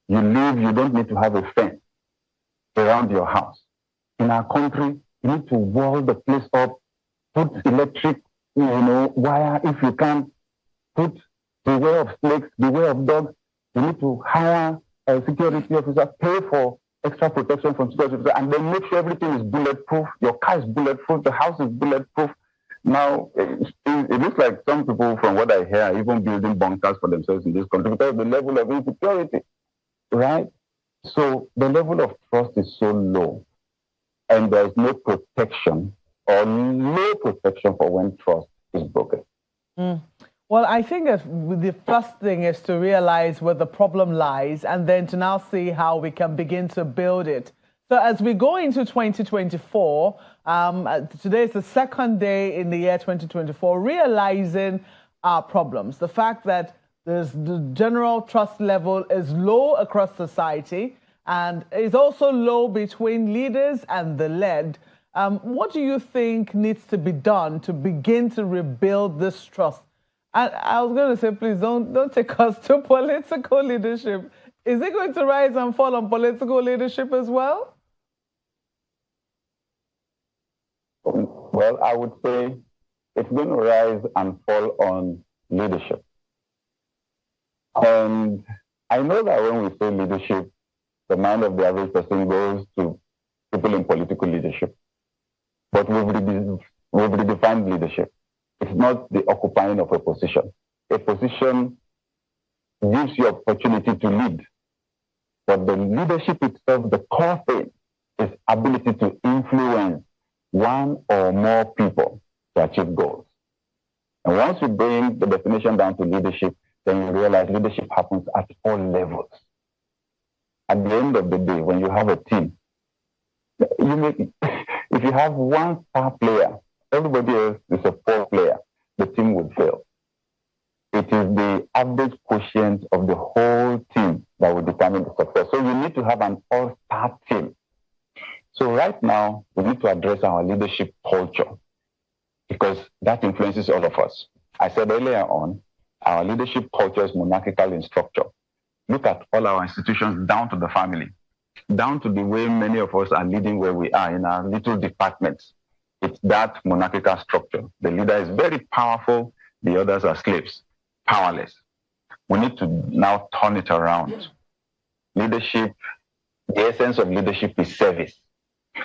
you live, you don't need to have a fence around your house. In our country, you need to wall the place up, put electric, wire if you can, put beware of snakes, beware of dogs. You need to hire a security officer, pay for extra protection from security officer, and then make sure everything is bulletproof. Your car is bulletproof, the house is bulletproof. Now, it looks like some people, from what I hear, are even building bunkers for themselves in this country because of the level of insecurity, right? So the level of trust is so low, and there is no protection or no protection for when trust is broken. Well, I think the first thing is to realize where the problem lies and then to now see how we can begin to build it. So as we go into 2024, today is the second day in the year 2024, realizing our problems. The fact that the general trust level is low across society and is also low between leaders and the led. What do you think needs to be done to begin to rebuild this trust? And I was going to say, please don't take us to political leadership. Is it going to rise and fall on political leadership as well? Well, I would say it's going to rise and fall on leadership. And I know that when we say leadership, the mind of the average person goes to people in political leadership. But we've redefined leadership. It's not the occupying of a position. A position gives you opportunity to lead. But the leadership itself, the core thing, is ability to influence one or more people to achieve goals. And once you bring the definition down to leadership, then you realize leadership happens at all levels. At the end of the day, when you have a team, if you have one star player, everybody else is a poor player, the team would fail. It is the average quotient of the whole team that will determine the success. So you need to have an all-star team. So right now, we need to address our leadership culture because that influences all of us. I said earlier on, our leadership culture is monarchical in structure. Look at all our institutions down to the family, down to the way many of us are leading where we are in our little departments. It's that monarchical structure. The leader is very powerful. The others are slaves, powerless. We need to now turn it around. Leadership, the essence of leadership is service.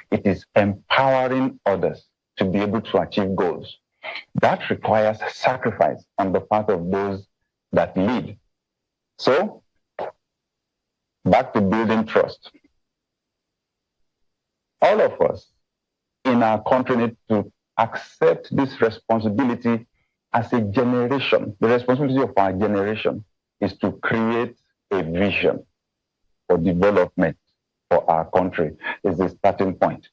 It is empowering others to be able to achieve goals. That requires sacrifice on the part of those that lead. So, back to building trust. All of us in our country need to accept this responsibility as a generation. The responsibility of our generation is to create a vision for development for our country. Is the starting point.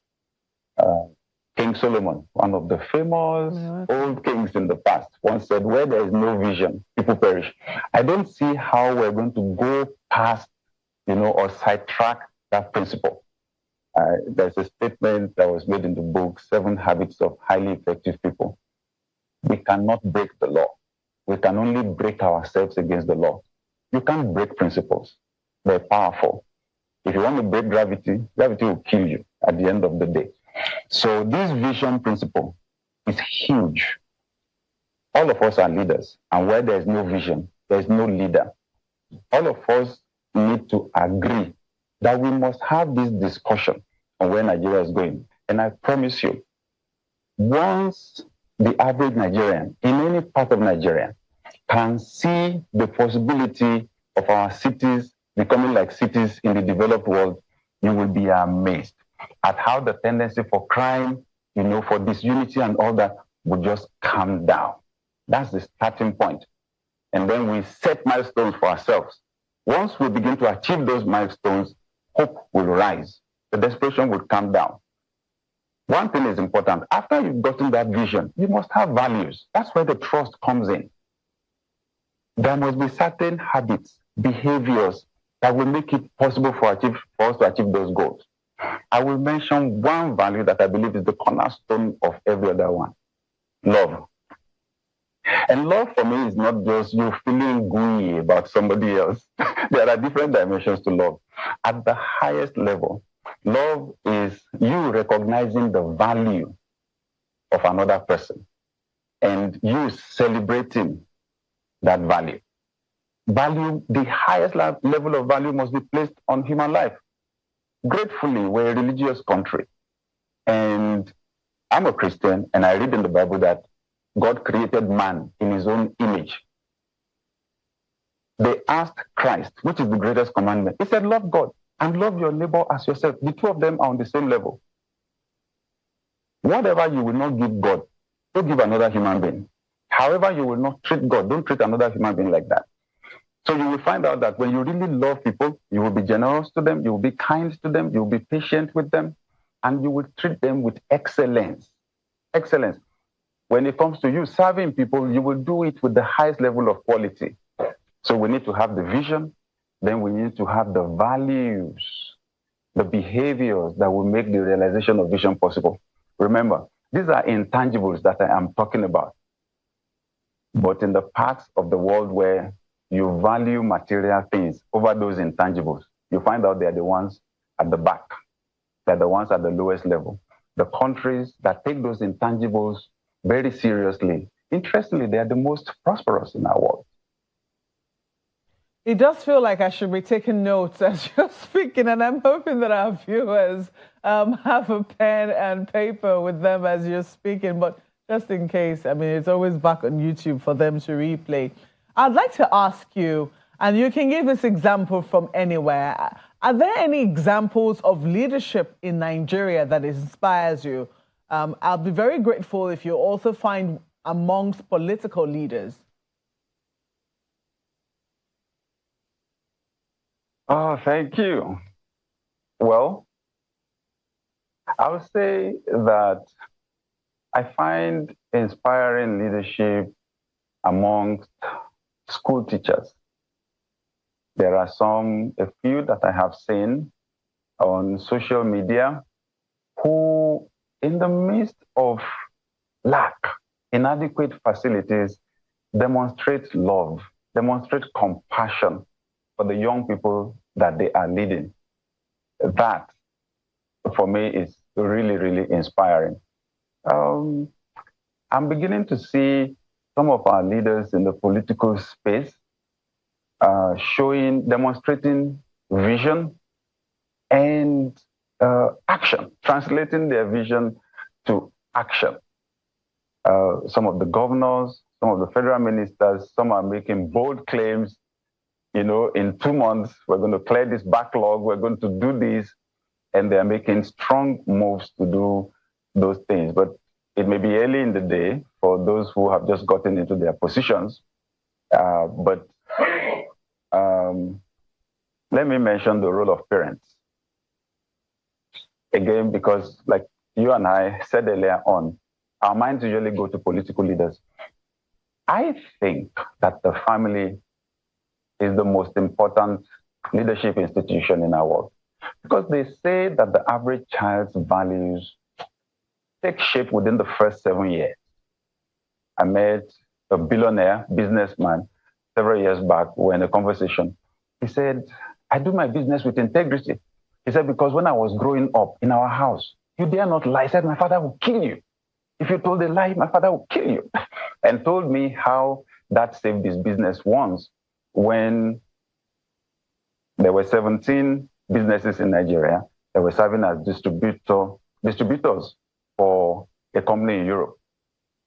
King Solomon, one of the famous old kings in the past, once said, where there is no vision, people perish. I don't see how we're going to go past, or sidetrack that principle. There's a statement that was made in the book, 7 Habits of Highly Effective People. We cannot break the law. We can only break ourselves against the law. You can't break principles. They're powerful. If you want to break gravity, gravity will kill you at the end of the day. So this vision principle is huge. All of us are leaders, and where there's no vision, there's no leader. All of us need to agree that we must have this discussion on where Nigeria is going. And I promise you, once the average Nigerian in any part of Nigeria can see the possibility of our cities becoming like cities in the developed world, you will be amazed at how the tendency for crime, for disunity and all that will just calm down. That's the starting point. And then we set milestones for ourselves. Once we begin to achieve those milestones, hope will rise. The desperation will come down. One thing is important. After you've gotten that vision, you must have values. That's where the trust comes in. There must be certain habits, behaviors that will make it possible for us to achieve those goals. I will mention one value that I believe is the cornerstone of every other one: love. And love for me is not just you feeling gooey about somebody else. There are different dimensions to love. At the highest level, love is you recognizing the value of another person and you celebrating that value. value, the highest level of value must be placed on human life. Gratefully, we're a religious country. And I'm a Christian, and I read in the Bible that God created man in his own image. They asked Christ, which is the greatest commandment? He said, love God and love your neighbor as yourself. The two of them are on the same level. Whatever you will not give God, don't give another human being. However, you will not treat God, don't treat another human being like that. So you will find out that when you really love people, you will be generous to them, you will be kind to them, you will be patient with them, and you will treat them with excellence. Excellence. When it comes to you serving people, you will do it with the highest level of quality. So we need to have the vision, then we need to have the values, the behaviors that will make the realization of vision possible. Remember, these are intangibles that I am talking about. But in the parts of the world where you value material things over those intangibles, you find out they're the ones at the back. They're the ones at the lowest level. The countries that take those intangibles very seriously, interestingly, they are the most prosperous in our world. It does feel like I should be taking notes as you're speaking, and I'm hoping that our viewers have a pen and paper with them as you're speaking, but just in case, I mean, it's always back on YouTube for them to replay. I'd like to ask you, and you can give this example from anywhere, are there any examples of leadership in Nigeria that inspires you? I'll be very grateful if you also find amongst political leaders. Oh, thank you. Well, I would say that I find inspiring leadership amongst school teachers. There are a few that I have seen on social media who, in the midst of lack, inadequate facilities, demonstrate love, demonstrate compassion for the young people that they are leading. That, for me, is really, really inspiring. I'm beginning to see some of our leaders in the political space demonstrating vision and action, translating their vision to action. Some of the governors, some of the federal ministers, some are making bold claims. You know, in 2 months, we're going to clear this backlog, we're going to do this, and they're making strong moves to do those things. But it may be early in the day for those who have just gotten into their positions. But let me mention the role of parents. Again, because like you and I said earlier on, our minds usually go to political leaders. I think that the family is the most important leadership institution in our world. Because they say that the average child's values take shape within the first 7 years. I met a billionaire businessman several years back. We were in a conversation. He said, I do my business with integrity. He said, because when I was growing up in our house, you dare not lie. He said, my father will kill you. If you told a lie, my father will kill you. And told me how that saved his business once when there were 17 businesses in Nigeria that were serving as distributors for a company in Europe.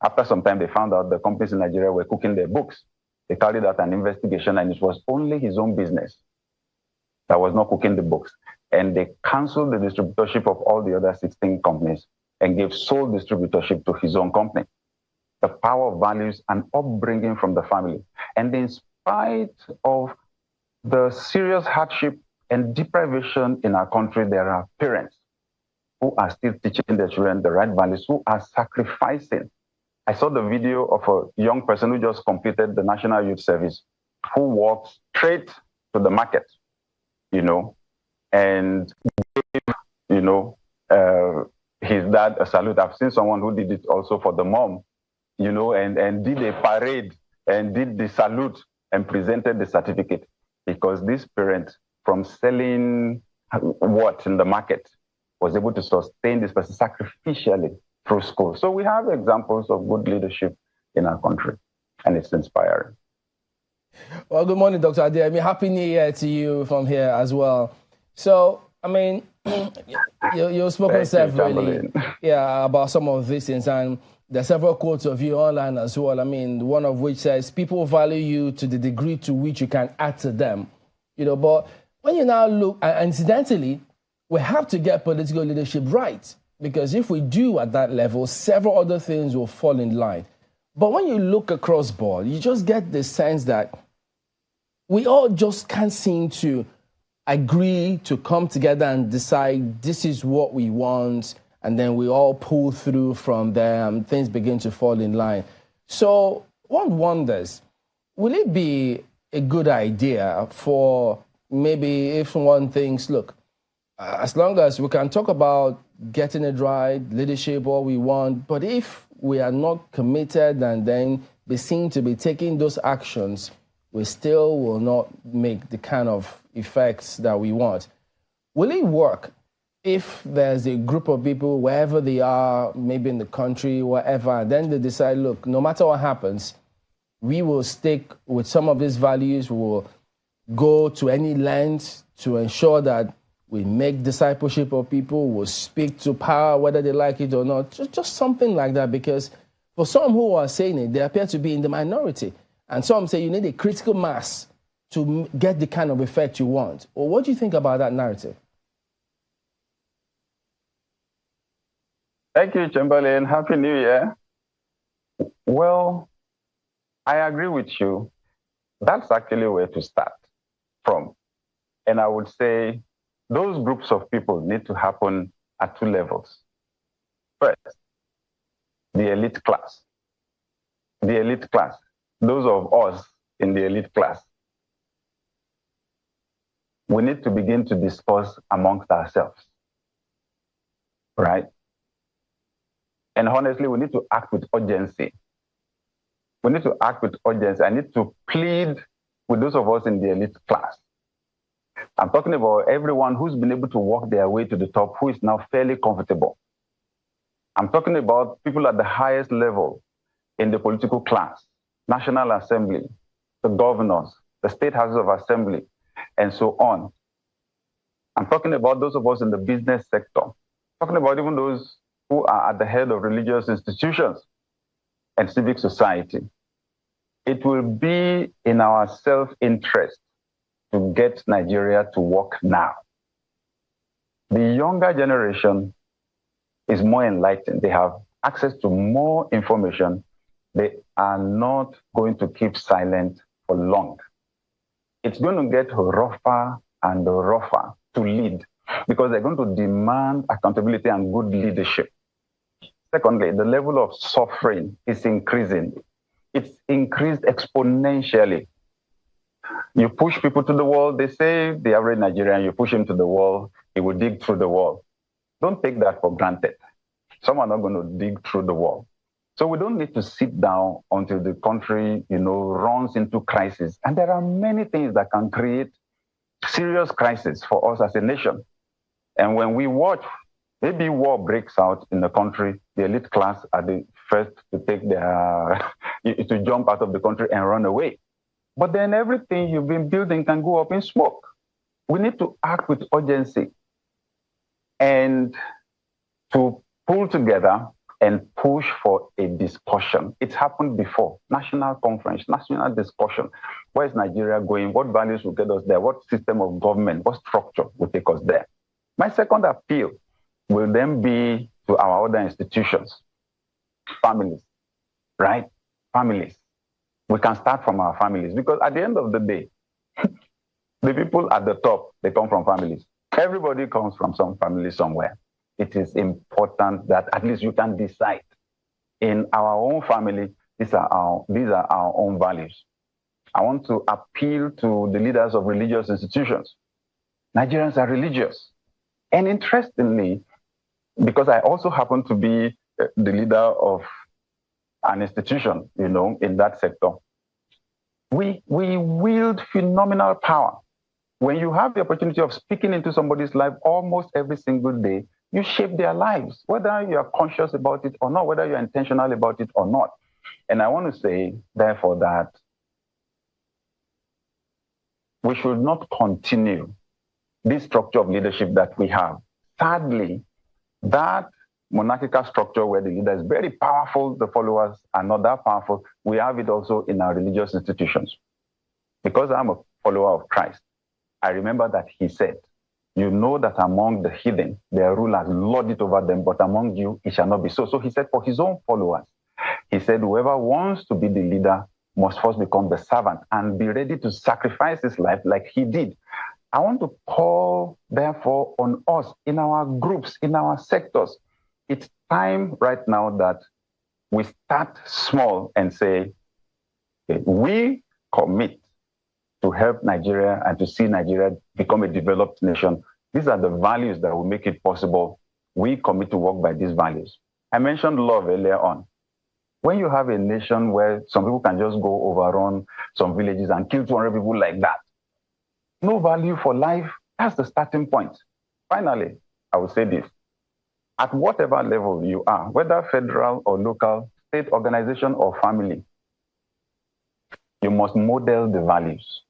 After some time, they found out the companies in Nigeria were cooking their books. They carried out an investigation, and it was only his own business that was not cooking the books. And they canceled the distributorship of all the other 16 companies and gave sole distributorship to his own company. The power of values and upbringing from the family. And in spite of the serious hardship and deprivation in our country, there are parents who are still teaching their children the right values, who are sacrificing. I saw the video of a young person who just completed the National Youth Service, who walked straight to the market, and gave, his dad a salute. I've seen someone who did it also for the mom, and did a parade and did the salute and presented the certificate, because this parent, from selling what in the market, was able to sustain this person sacrificially through school. So we have examples of good leadership in our country, and it's inspiring. Well, good morning, Dr. Adeyemi. Happy New Year to you from here as well. So, I mean, you've spoken severally about some of these things, and there are several quotes of you online as well. I mean, one of which says, people value you to the degree to which you can add to them. But when you now look, and incidentally, we have to get political leadership right, because if we do at that level, several other things will fall in line. But when you look across board, you just get the sense that we all just can't seem to agree to come together and decide this is what we want, and then we all pull through from there and things begin to fall in line. So one wonders, will it be a good idea for maybe if one thinks, look, as long as we can talk about getting it right, leadership, what we want, but if we are not committed and then be seen to be taking those actions, we still will not make the kind of effects that we want. Will it work if there's a group of people, wherever they are, maybe in the country, wherever, and then they decide, look, no matter what happens, we will stick with some of these values, we will go to any length to ensure that we make discipleship of people, we'll speak to power, whether they like it or not, just something like that, because for some who are saying it, they appear to be in the minority. And some say you need a critical mass to get the kind of effect you want. Or what do you think about that narrative? Thank you, Chamberlain. Happy New Year. Well, I agree with you. That's actually where to start from. And I would say those groups of people need to happen at two levels. First, the elite class. The elite class. Those of us in the elite class. We need to begin to discuss amongst ourselves. Right? And honestly, we need to act with urgency. We need to act with urgency. I need to plead with those of us in the elite class. I'm talking about everyone who's been able to work their way to the top, who is now fairly comfortable. I'm talking about people at the highest level in the political class, National Assembly, the governors, the state houses of assembly, and so on. I'm talking about those of us in the business sector. I'm talking about even those who are at the head of religious institutions and civic society. It will be in our self-interest to get Nigeria to work now. The younger generation is more enlightened. They have access to more information. They are not going to keep silent for long. It's going to get rougher and rougher to lead because they're going to demand accountability and good leadership. Secondly, the level of suffering is increasing. It's increased exponentially. You push people to the wall, they say the average Nigerian, you push him to the wall, he will dig through the wall. Don't take that for granted. Some are not going to dig through the wall. So we don't need to sit down until the country, runs into crisis. And there are many things that can create serious crisis for us as a nation. And when we watch, maybe war breaks out in the country, the elite class are the first to take to jump out of the country and run away. But then everything you've been building can go up in smoke. We need to act with urgency and to pull together and push for a discussion. It's happened before. National conference, national discussion. Where is Nigeria going? What values will get us there? What system of government, what structure will take us there? My second appeal will then be to our other institutions. Families, right? Families. We can start from our families because at the end of the day, the people at the top, they come from families. Everybody comes from some family somewhere. It is important that at least you can decide in our own family, these are our own values. I want to appeal to the leaders of religious institutions. Nigerians are religious. And interestingly, because I also happen to be the leader of an institution, in that sector, we wield phenomenal power. When you have the opportunity of speaking into somebody's life almost every single day, you shape their lives, whether you are conscious about it or not, whether you're intentional about it or not. And I want to say, therefore, that we should not continue this structure of leadership that we have. Sadly, that monarchical structure where the leader is very powerful, the followers are not that powerful, we have it also in our religious institutions. Because I'm a follower of Christ, I remember that he said, you know that among the heathen, their rulers lord it over them, but among you, it shall not be so. So he said, for his own followers, he said, whoever wants to be the leader must first become the servant and be ready to sacrifice his life like he did. I want to call, therefore, on us in our groups, in our sectors. It's time right now that we start small and say, okay, we commit to help Nigeria and to see Nigeria become a developed nation. These are the values that will make it possible. We commit to work by these values. I mentioned love earlier on. When you have a nation where some people can just go overrun some villages and kill 200 people like that, no value for life, that's the starting point. Finally, I will say this. At whatever level you are, whether federal or local, state, organization, or family, you must model the values.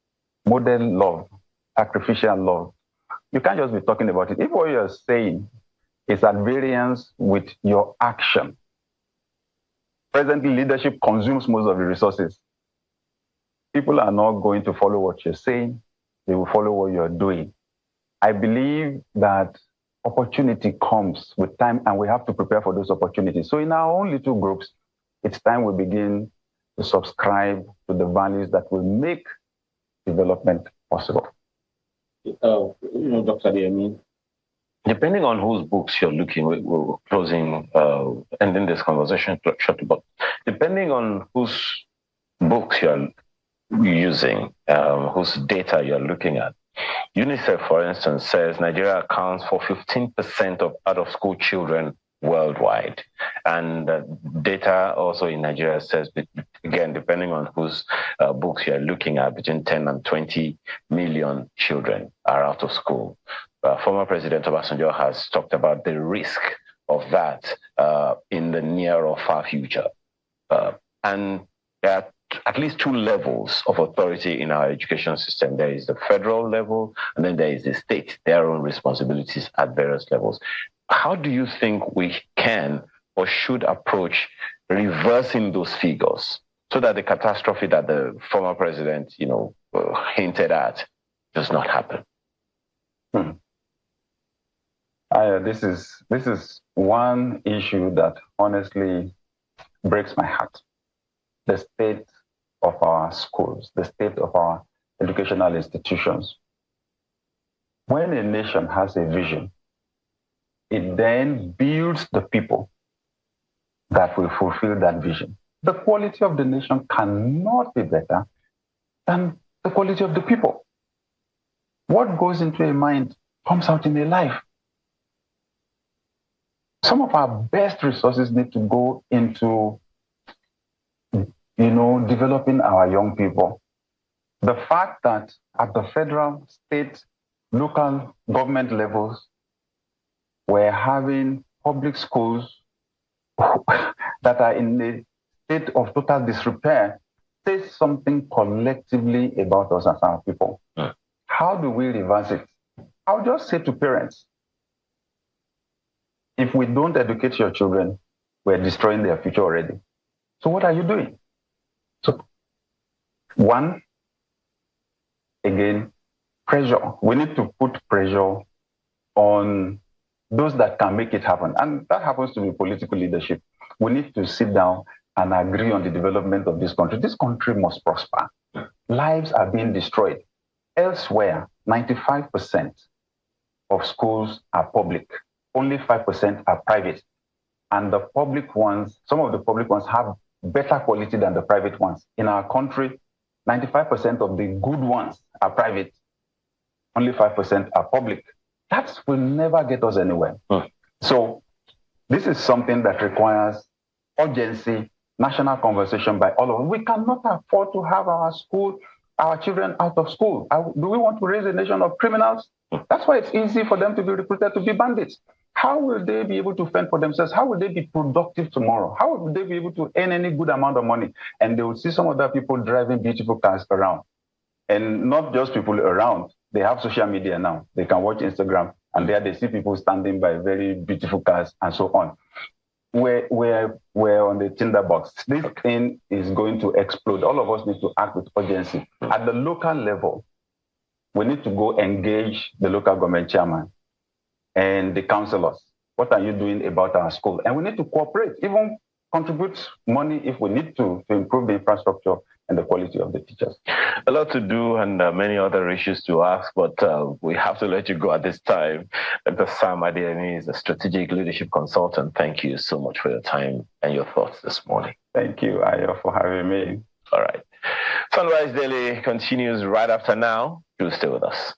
Model love, sacrificial love. You can't just be talking about it. If what you're saying is at variance with your action, presently leadership consumes most of the resources. People are not going to follow what you're saying. They will follow what you're doing. I believe that opportunity comes with time and we have to prepare for those opportunities. So in our own little groups, it's time we begin to subscribe to the values that will make development possible. Dr. Adeyemi, depending on whose books you're looking, we're closing, ending this conversation shortly, but depending on whose books you're using, whose data you're looking at, UNICEF, for instance, says Nigeria accounts for 15% of out-of-school children worldwide. And data also in Nigeria says, again, depending on whose books you're looking at, between 10 and 20 million children are out of school. Former President Obasanjo has talked about the risk of that in the near or far future. And there are at least two levels of authority in our education system. There is the federal level, and then there is the state, their own responsibilities at various levels. How do you think we can or should approach reversing those figures so that the catastrophe that the former president, hinted at does not happen? This is one issue that honestly breaks my heart. The state of our schools, the state of our educational institutions. When a nation has a vision, it then builds the people that will fulfill that vision. The quality of the nation cannot be better than the quality of the people. What goes into a mind comes out in a life. Some of our best resources need to go into developing our young people. The fact that at the federal, state, local government levels, we're having public schools that are in a state of total disrepair says something collectively about us as our people. How do we reverse it? I'll just say to parents, if we don't educate your children, we're destroying their future already. So what are you doing? So, one, again, pressure. We need to put pressure on those that can make it happen. And that happens to be political leadership. We need to sit down and agree on the development of this country. This country must prosper. Lives are being destroyed. Elsewhere, 95% of schools are public. Only 5% are private. And the public ones, some of the public ones have better quality than the private ones. In our country, 95% of the good ones are private. Only 5% are public. That will never get us anywhere. So this is something that requires urgency, national conversation by all of us. We cannot afford to have our children out of school. Do we want to raise a nation of criminals? That's why it's easy for them to be recruited to be bandits. How will they be able to fend for themselves? How will they be productive tomorrow? How will they be able to earn any good amount of money? And they will see some other people driving beautiful cars around. And not just people around. They have social media now. They can watch Instagram, and there they see people standing by very beautiful cars and so on. We're on the tinderbox. This thing is going to explode. All of us need to act with urgency. At the local level, we need to go engage the local government chairman and the councillors. What are you doing about our school? And we need to cooperate, even contribute money if we need to improve the infrastructure and the quality of the teachers. A lot to do and many other issues to ask, but we have to let you go at this time. Dr. Sam Adeyemi is a strategic leadership consultant. Thank you so much for your time and your thoughts this morning. Thank you, Ayo, for having me. All right. Sunrise Daily continues right after now. Do stay with us.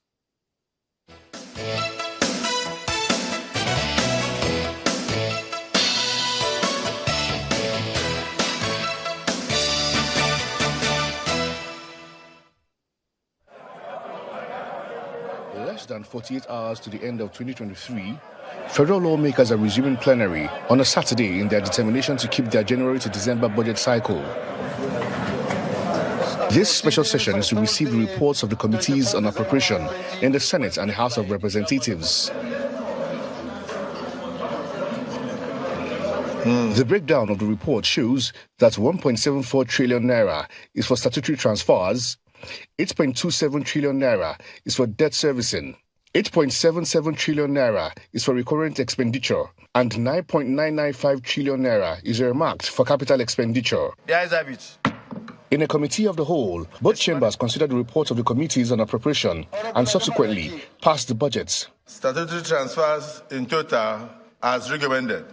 Less than 48 hours to the end of 2023, federal lawmakers are resuming plenary on a Saturday in their determination to keep their January to December budget cycle. This special session is to receive the reports of the committees on appropriation in the Senate and the House of Representatives. The breakdown of the report shows that 1.74 trillion naira is for statutory transfers, 8.27 trillion naira is for debt servicing, 8.77 trillion naira is for recurrent expenditure, and 9.995 trillion naira is earmarked for capital expenditure. The ayes have it. In a committee of the whole, both chambers considered the reports of the committees on appropriation and subsequently passed the budgets. Statutory transfers in total as recommended.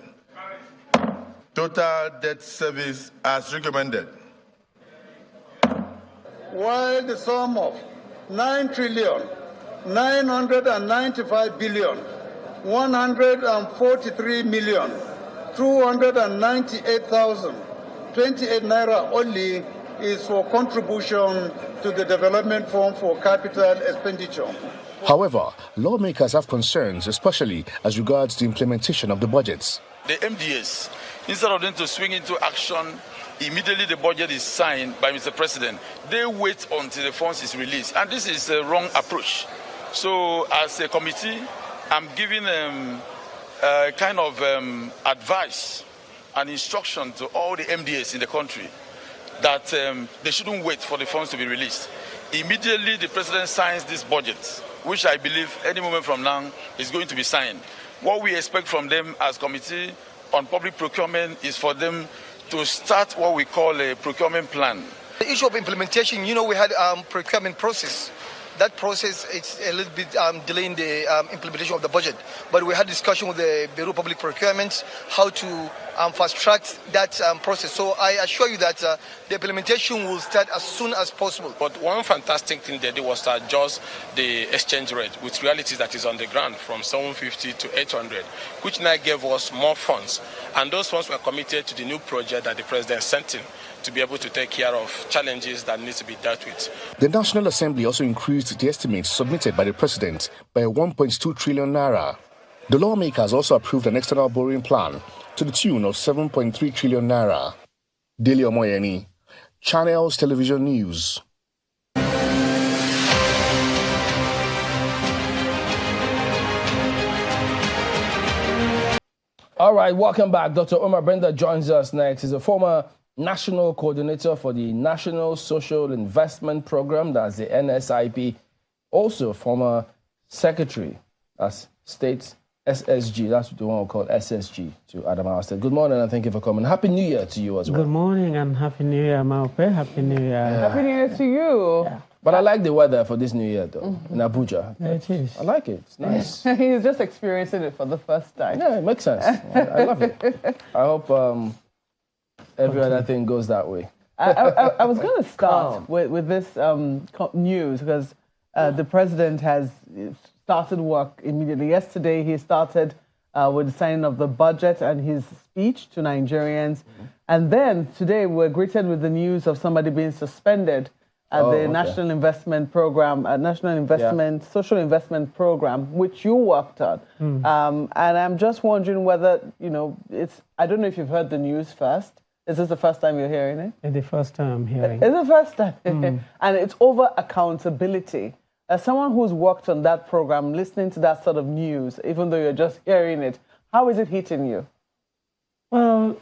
Total debt service as recommended. While the sum of 9,995,143,298,028 naira only is for contribution to the development fund for capital expenditure. However, lawmakers have concerns, especially as regards the implementation of the budgets. The MDAs, instead of them to swing into action immediately the budget is signed by Mr. President, they wait until the funds is released. And this is a wrong approach. So as a committee, I'm giving kind of advice and instruction to all the MDAs in the country that they shouldn't wait for the funds to be released. Immediately the President signs this budget, which I believe any moment from now is going to be signed. What we expect from them as committee on public procurement is for them to start what we call a procurement plan. The issue of implementation, we had procurement process. That process is a little bit delaying the implementation of the budget. But we had discussion with the Bureau of Public Procurement how to fast-track that process. So I assure you that the implementation will start as soon as possible. But one fantastic thing they did was to adjust the exchange rate with reality that is on the ground from 750 to 800, which now gave us more funds. And those funds were committed to the new project that the President sent in to be able to take care of challenges that need to be dealt with. The National Assembly also increased the estimates submitted by the President by 1.2 trillion naira. The lawmakers also approved an external borrowing plan to the tune of 7.3 trillion naira. Dele Omoyeni, Channels Television News. All right, welcome back. Dr. Omar Brenda joins us next. He's a former National Coordinator for the National Social Investment Program, that's the NSIP. Also, former Secretary, that's State SSG, that's the one we call SSG, to Adamawa State. Good morning and thank you for coming. Happy New Year to you as well. Good morning and Happy New Year, Maupe. Happy New Year. Yeah. Happy New Year to you. Yeah. But I like the weather for this New Year, though, in Abuja. Yeah, it is. I like it. It's nice. He's just experiencing it for the first time. Yeah, it makes sense. I love it. I hope every other thing goes that way. I was going to start with this news because the President has started work immediately. Yesterday, he started with the signing of the budget and his speech to Nigerians. Mm-hmm. And then today, we're greeted with the news of somebody being suspended at the National Investment Program, Social Investment Program, which you worked on. Mm. And I'm just wondering whether, I don't know if you've heard the news first, Is this the first time you're hearing it? It's the first time I'm hearing it. It's the first time. And it's over accountability. As someone who's worked on that program, listening to that sort of news, even though you're just hearing it, how is it hitting you? Well,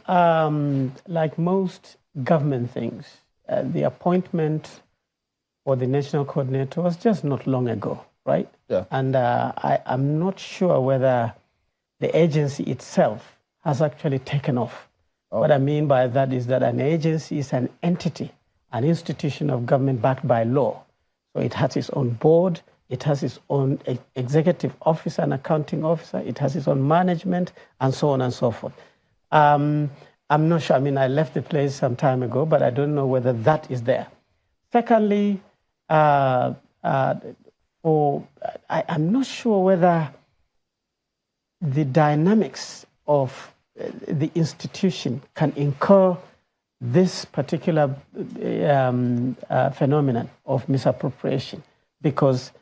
like most government things, the appointment for the national coordinator was just not long ago, right? Yeah. And I'm not sure whether the agency itself has actually taken off. Oh. What I mean by that is that an agency is an entity, an institution of government backed by law. So it has its own board, it has its own executive officer and accounting officer, it has its own management, and so on and so forth. I'm not sure. I mean, I left the place some time ago, but I don't know whether that is there. Secondly, I'm not sure whether the dynamics of the institution can incur this particular phenomenon of misappropriation, because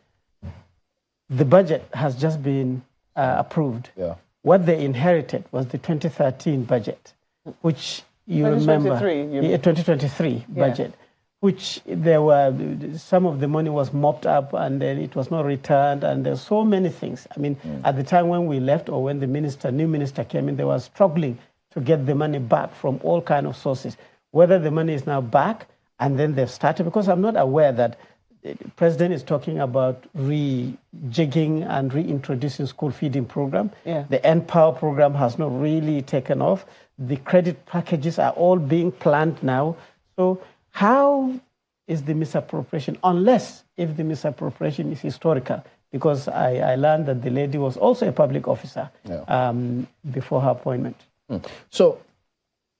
the budget has just been approved. Yeah. What they inherited was the 2013 budget, which you remember, 2023 budget, which there were, some of the money was mopped up and then it was not returned, and there's so many things. I mean, at the time when we left, or when the new minister came in, they were struggling to get the money back from all kinds of sources. Whether the money is now back, and then they've started, because I'm not aware that the president is talking about rejigging and reintroducing school feeding program. Yeah. The N-Power program has not really taken off. The credit packages are all being planned now. So how is the misappropriation, unless if the misappropriation is historical? Because I learned that the lady was also a public officer before her appointment. So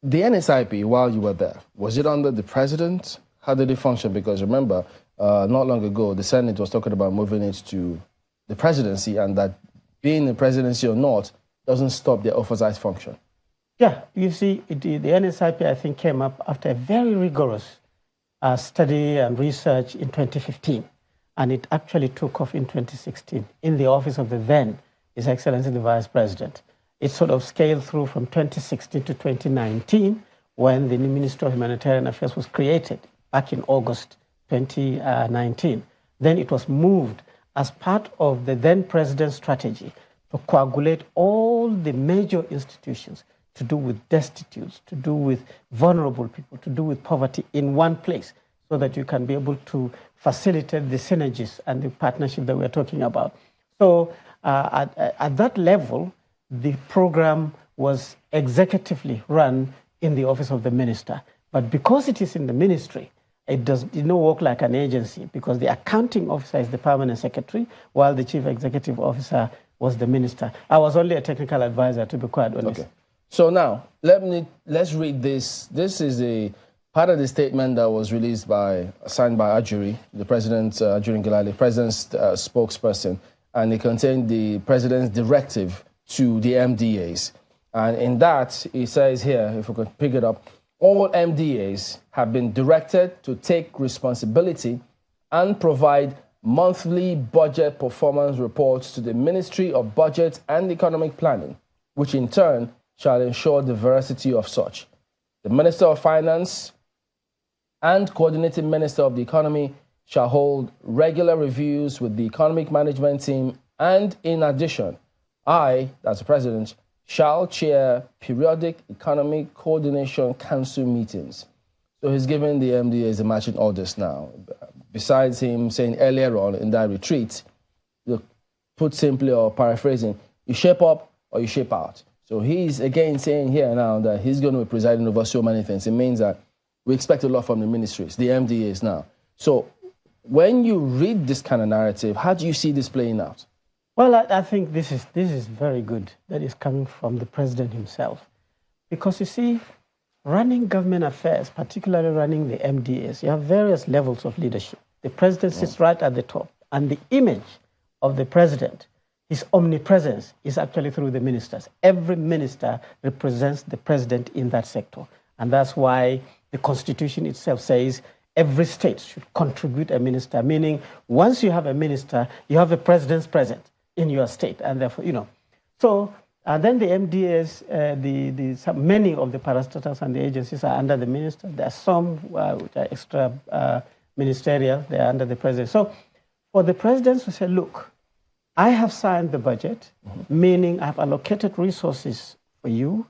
the NSIP, while you were there, was it under the president? How did it function? Because remember, not long ago, the Senate was talking about moving it to the presidency, and that being the presidency or not doesn't stop their oversight function. Yeah, you see, the NSIP, I think, came up after a very rigorous study and research in 2015, and it actually took off in 2016 in the office of the then His Excellency the Vice President. It sort of scaled through from 2016 to 2019, when the new Ministry of Humanitarian Affairs was created back in August 2019. Then it was moved as part of the then president's strategy to coagulate all the major institutions to do with destitutes, to do with vulnerable people, to do with poverty in one place, so that you can be able to facilitate the synergies and the partnership that we're talking about. So at that level, the program was executively run in the office of the minister. But because it is in the ministry, it does not work like an agency, because the accounting officer is the permanent secretary, while the chief executive officer was the minister. I was only a technical advisor, to be quite honest. Okay. So now, let's read this. This is a part of the statement that was released signed by Ajuri, the president, Ajuri Ngelale, president's spokesperson, and it contained the president's directive to the MDAs. And in that, it says here, if we could pick it up, all MDAs have been directed to take responsibility and provide monthly budget performance reports to the Ministry of Budget and Economic Planning, which in turn shall ensure the veracity of such. The Minister of Finance and Coordinating Minister of the Economy shall hold regular reviews with the economic management team, and in addition, I, as the President, shall chair periodic economic coordination council meetings. So he's giving the MDAs the marching orders now. Besides him saying earlier on in that retreat, put simply or paraphrasing, you shape up or you shape out. So he's again saying here now that he's going to be presiding over so many things. It means that we expect a lot from the ministries, the MDAs now. So when you read this kind of narrative, how do you see this playing out? Well, I think this is very good that is coming from the president himself. Because you see, running government affairs, particularly running the MDAs, you have various levels of leadership. The president sits right at the top, and the image of the president, his omnipresence, is actually through the ministers. Every minister represents the president in that sector. And that's why the Constitution itself says every state should contribute a minister, meaning once you have a minister, you have the president's present in your state. And therefore, so And then the MDAs, many of the parastatals and the agencies are under the minister. There are some which are extra ministerial, they are under the president. So for the president to say, look, I have signed the budget, meaning I've allocated resources for you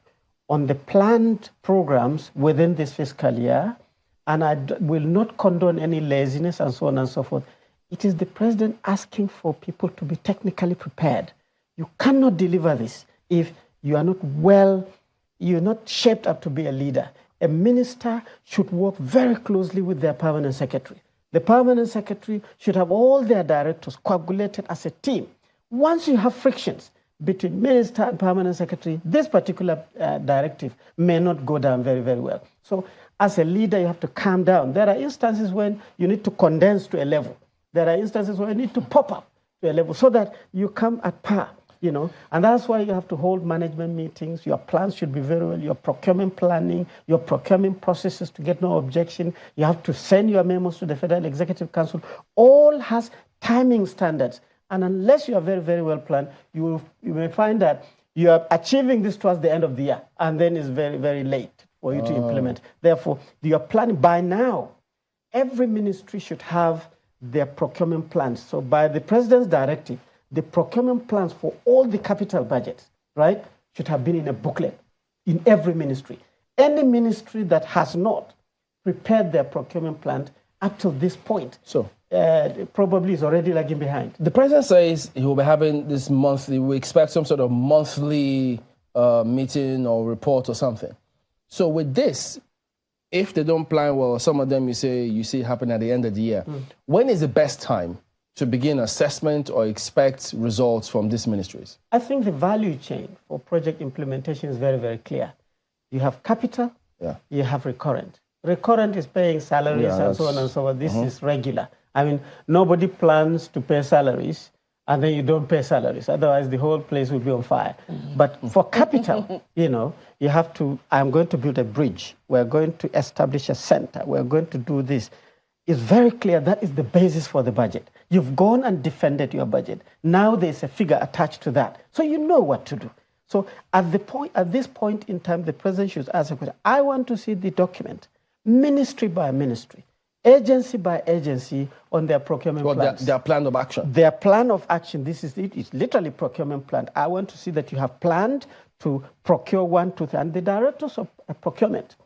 on the planned programs within this fiscal year, and I will not condone any laziness and so on and so forth. It is the president asking for people to be technically prepared. You cannot deliver this if you are not you're not shaped up to be a leader. A minister should work very closely with their permanent secretary. The permanent secretary should have all their directors coagulated as a team. Once you have frictions between minister and permanent secretary, this particular directive may not go down very, very well. So as a leader, you have to calm down. There are instances when you need to condense to a level. There are instances where you need to pop up to a level so that you come at par. And that's why you have to hold management meetings. Your plans should be very well, your procurement planning, your procurement processes to get no objection. You have to send your memos to the Federal Executive Council. All has timing standards. And unless you are very, very well planned, you may find that you are achieving this towards the end of the year, and then it's very, very late for you to implement. Therefore, your planning by now, every ministry should have their procurement plans. So by the president's directive, the procurement plans for all the capital budgets, right, should have been in a booklet in every ministry. Any ministry that has not prepared their procurement plan up to this point, probably is already lagging behind. The president says he will be having this monthly, we expect some sort of monthly meeting or report or something. So with this, if they don't plan well, some of them you see happen at the end of the year. When is the best time to begin assessment or expect results from these ministries? I think the value chain for project implementation is very, very clear. You have capital, you have recurrent. Recurrent is paying salaries and so on and so forth. This is regular. I mean, nobody plans to pay salaries and then you don't pay salaries. Otherwise, the whole place will be on fire. But for capital, you have to, I'm going to build a bridge. We're going to establish a center. We're going to do this. It's very clear that is the basis for the budget. You've gone and defended your budget. Now there's a figure attached to that. So you know what to do. So at this point in time, the president should ask a question. I want to see the document, ministry by ministry, agency by agency, on their procurement plans. Their plan of action. Their plan of action, this is it. It's literally procurement plan. I want to see that you have planned to procure 1, 2, 3. And the directors of procurement,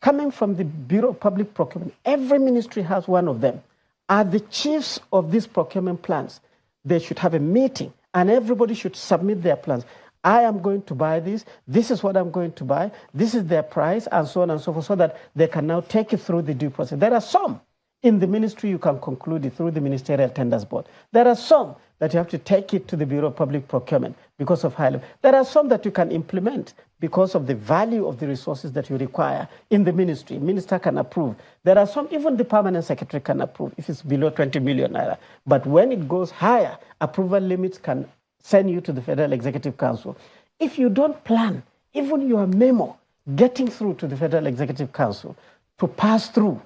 coming from the Bureau of Public Procurement, every ministry has one of them, are the chiefs of these procurement plans. They should have a meeting and everybody should submit their plans. I am going to buy this. This is what I'm going to buy. This is their price, and so on and so forth, so that they can now take it through the due process. There are some in the ministry you can conclude it through the Ministerial Tenders Board. There are some that you have to take it to the Bureau of Public Procurement because of high level. There are some that you can implement because of the value of the resources that you require in the ministry. Minister can approve. There are some, even the permanent secretary can approve if it's below 20 million naira. But when it goes higher, approval limits can send you to the Federal Executive Council. If you don't plan, even your memo getting through to the Federal Executive Council to pass through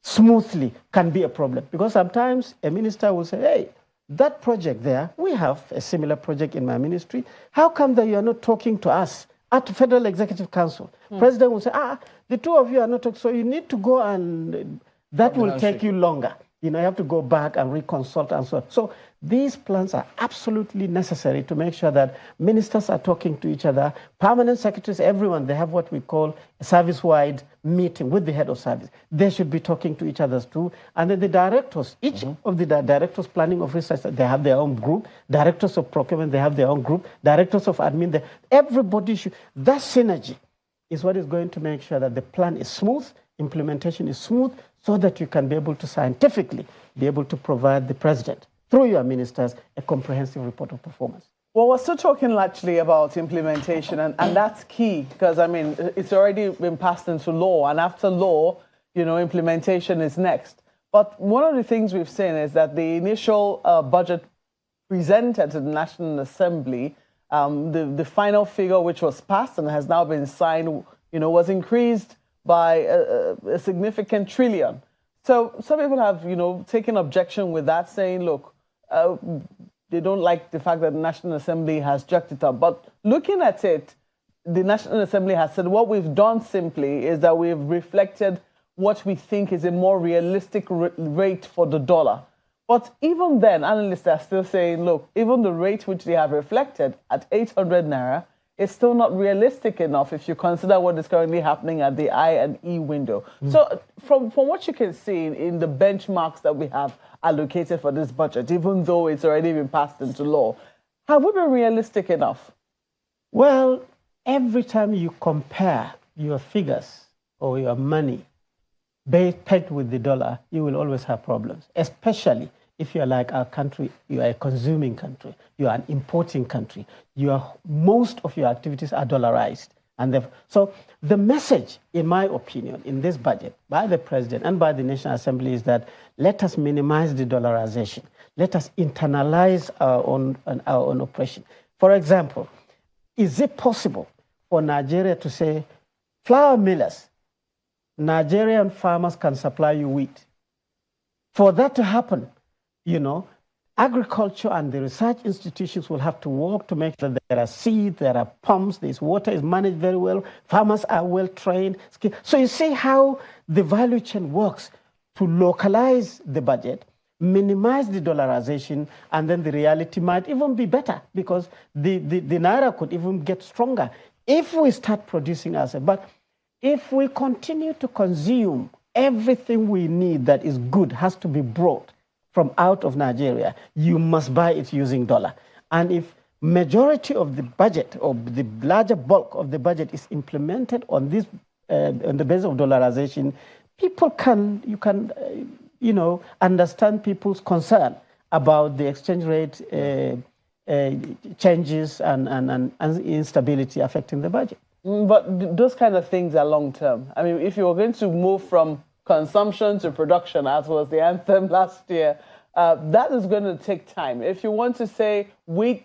smoothly can be a problem. Because sometimes a minister will say, hey, that project there, we have a similar project in my ministry. How come that you are not talking to us at the Federal Executive Council? President will say, the two of you are not talking, so you need to go and that will take you longer. You have to go back and reconsult and so on. So these plans are absolutely necessary to make sure that ministers are talking to each other, permanent secretaries, everyone, they have what we call a service-wide meeting with the head of service. They should be talking to each other too. And then the directors, each of the directors planning officers, they have their own group. Directors of procurement, they have their own group. Directors of admin, everybody should, that synergy is what is going to make sure that the plan is smooth, implementation is smooth, so that you can be able to scientifically be able to provide the president, through your ministers, a comprehensive report of performance. Well, we're still talking largely about implementation, and that's key, because, I mean, it's already been passed into law, and after law, implementation is next. But one of the things we've seen is that the initial budget presented to the National Assembly, the final figure which was passed and has now been signed, was increased by a significant trillion. So some people have, taken objection with that, saying, look, they don't like the fact that the National Assembly has jacked it up. But looking at it, the National Assembly has said what we've done simply is that we've reflected what we think is a more realistic rate for the dollar. But even then, analysts are still saying, look, even the rate which they have reflected at 800 naira is still not realistic enough if you consider what is currently happening at the I and E window. So from what you can see in the benchmarks that we have allocated for this budget, even though it's already been passed into law, have we been realistic enough? Well, every time you compare your figures or your money pegged with the dollar, you will always have problems, especially if you're like our country, you are a consuming country, you are an importing country, most of your activities are dollarized. And so the message, in my opinion, in this budget by the president and by the National Assembly is that let us minimize the dollarization. Let us internalize our own oppression. For example, is it possible for Nigeria to say, flour millers, Nigerian farmers can supply you wheat? For that to happen, agriculture and the research institutions will have to work to make sure that there are seeds, there are pumps, this water is managed very well, farmers are well trained. So you see how the value chain works to localize the budget, minimize the dollarization, and then the reality might even be better because the naira could even get stronger if we start producing ourselves. But if we continue to consume everything we need that is good has to be brought from out of Nigeria, you must buy it using dollar. And if majority of the budget or the larger bulk of the budget is implemented on this on the basis of dollarization, you can understand people's concern about the exchange rate changes and instability affecting the budget. But those kind of things are long term. I mean, if you were going to move from consumption to production, as was the anthem last year, that is going to take time. If you want to say wheat,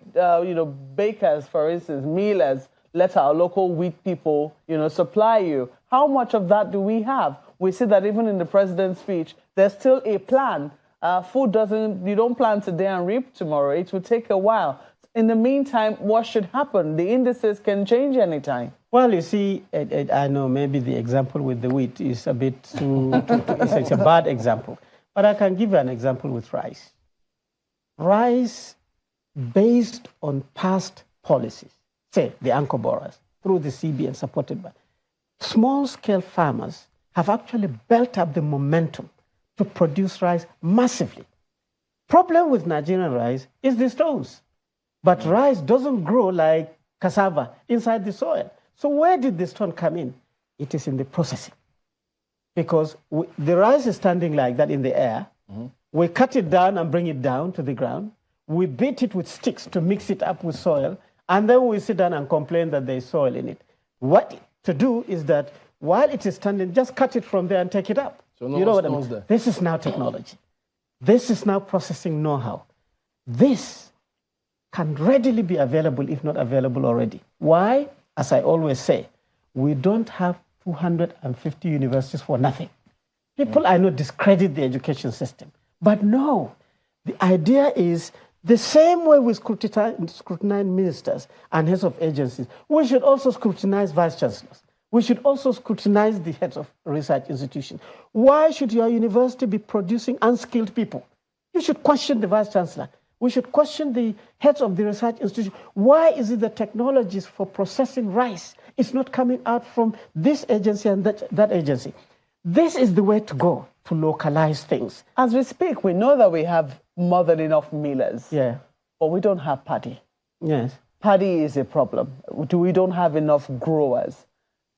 bakers, for instance, millers, let our local wheat people, supply you. How much of that do we have? We see that even in the president's speech, there's still a plan. You don't plant today and reap tomorrow. It will take a while. In the meantime, what should happen? The indices can change anytime. Well, you see, I know maybe the example with the wheat is a bit it's a bad example. But I can give you an example with rice. Rice, based on past policies, say the anchor borrowers, through the CBN supported by small-scale farmers, have actually built up the momentum to produce rice massively. Problem with Nigerian rice is the stones. But rice doesn't grow like cassava inside the soil. So where did the stone come in? It is in the processing. Because the rice is standing like that in the air. Mm-hmm. We cut it down and bring it down to the ground. We beat it with sticks to mix it up with soil. And then we sit down and complain that there is soil in it. What to do is that while it is standing, just cut it from there and take it up. So you know what I mean? There. This is now technology. This is now processing know-how. This can readily be available, if not available already. Why? As I always say, we don't have 250 universities for nothing. People I know discredit the education system. But no, the idea is the same way we scrutinize ministers and heads of agencies, we should also scrutinize vice chancellors. We should also scrutinize the heads of research institutions. Why should your university be producing unskilled people? You should question the vice chancellor. We should question the heads of the research institution. Why is it the technologies for processing rice is not coming out from this agency and that agency? This is the way to go to localize things. As we speak, we know that we have more than enough millers. Yeah. But we don't have paddy. Yes. Paddy is a problem. We don't have enough growers.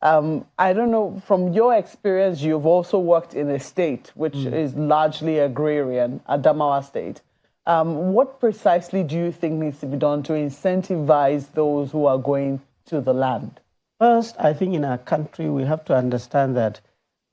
I don't know, from your experience, you've also worked in a state which is largely agrarian, Adamawa State. What precisely do you think needs to be done to incentivize those who are going to the land? First, I think in our country, we have to understand that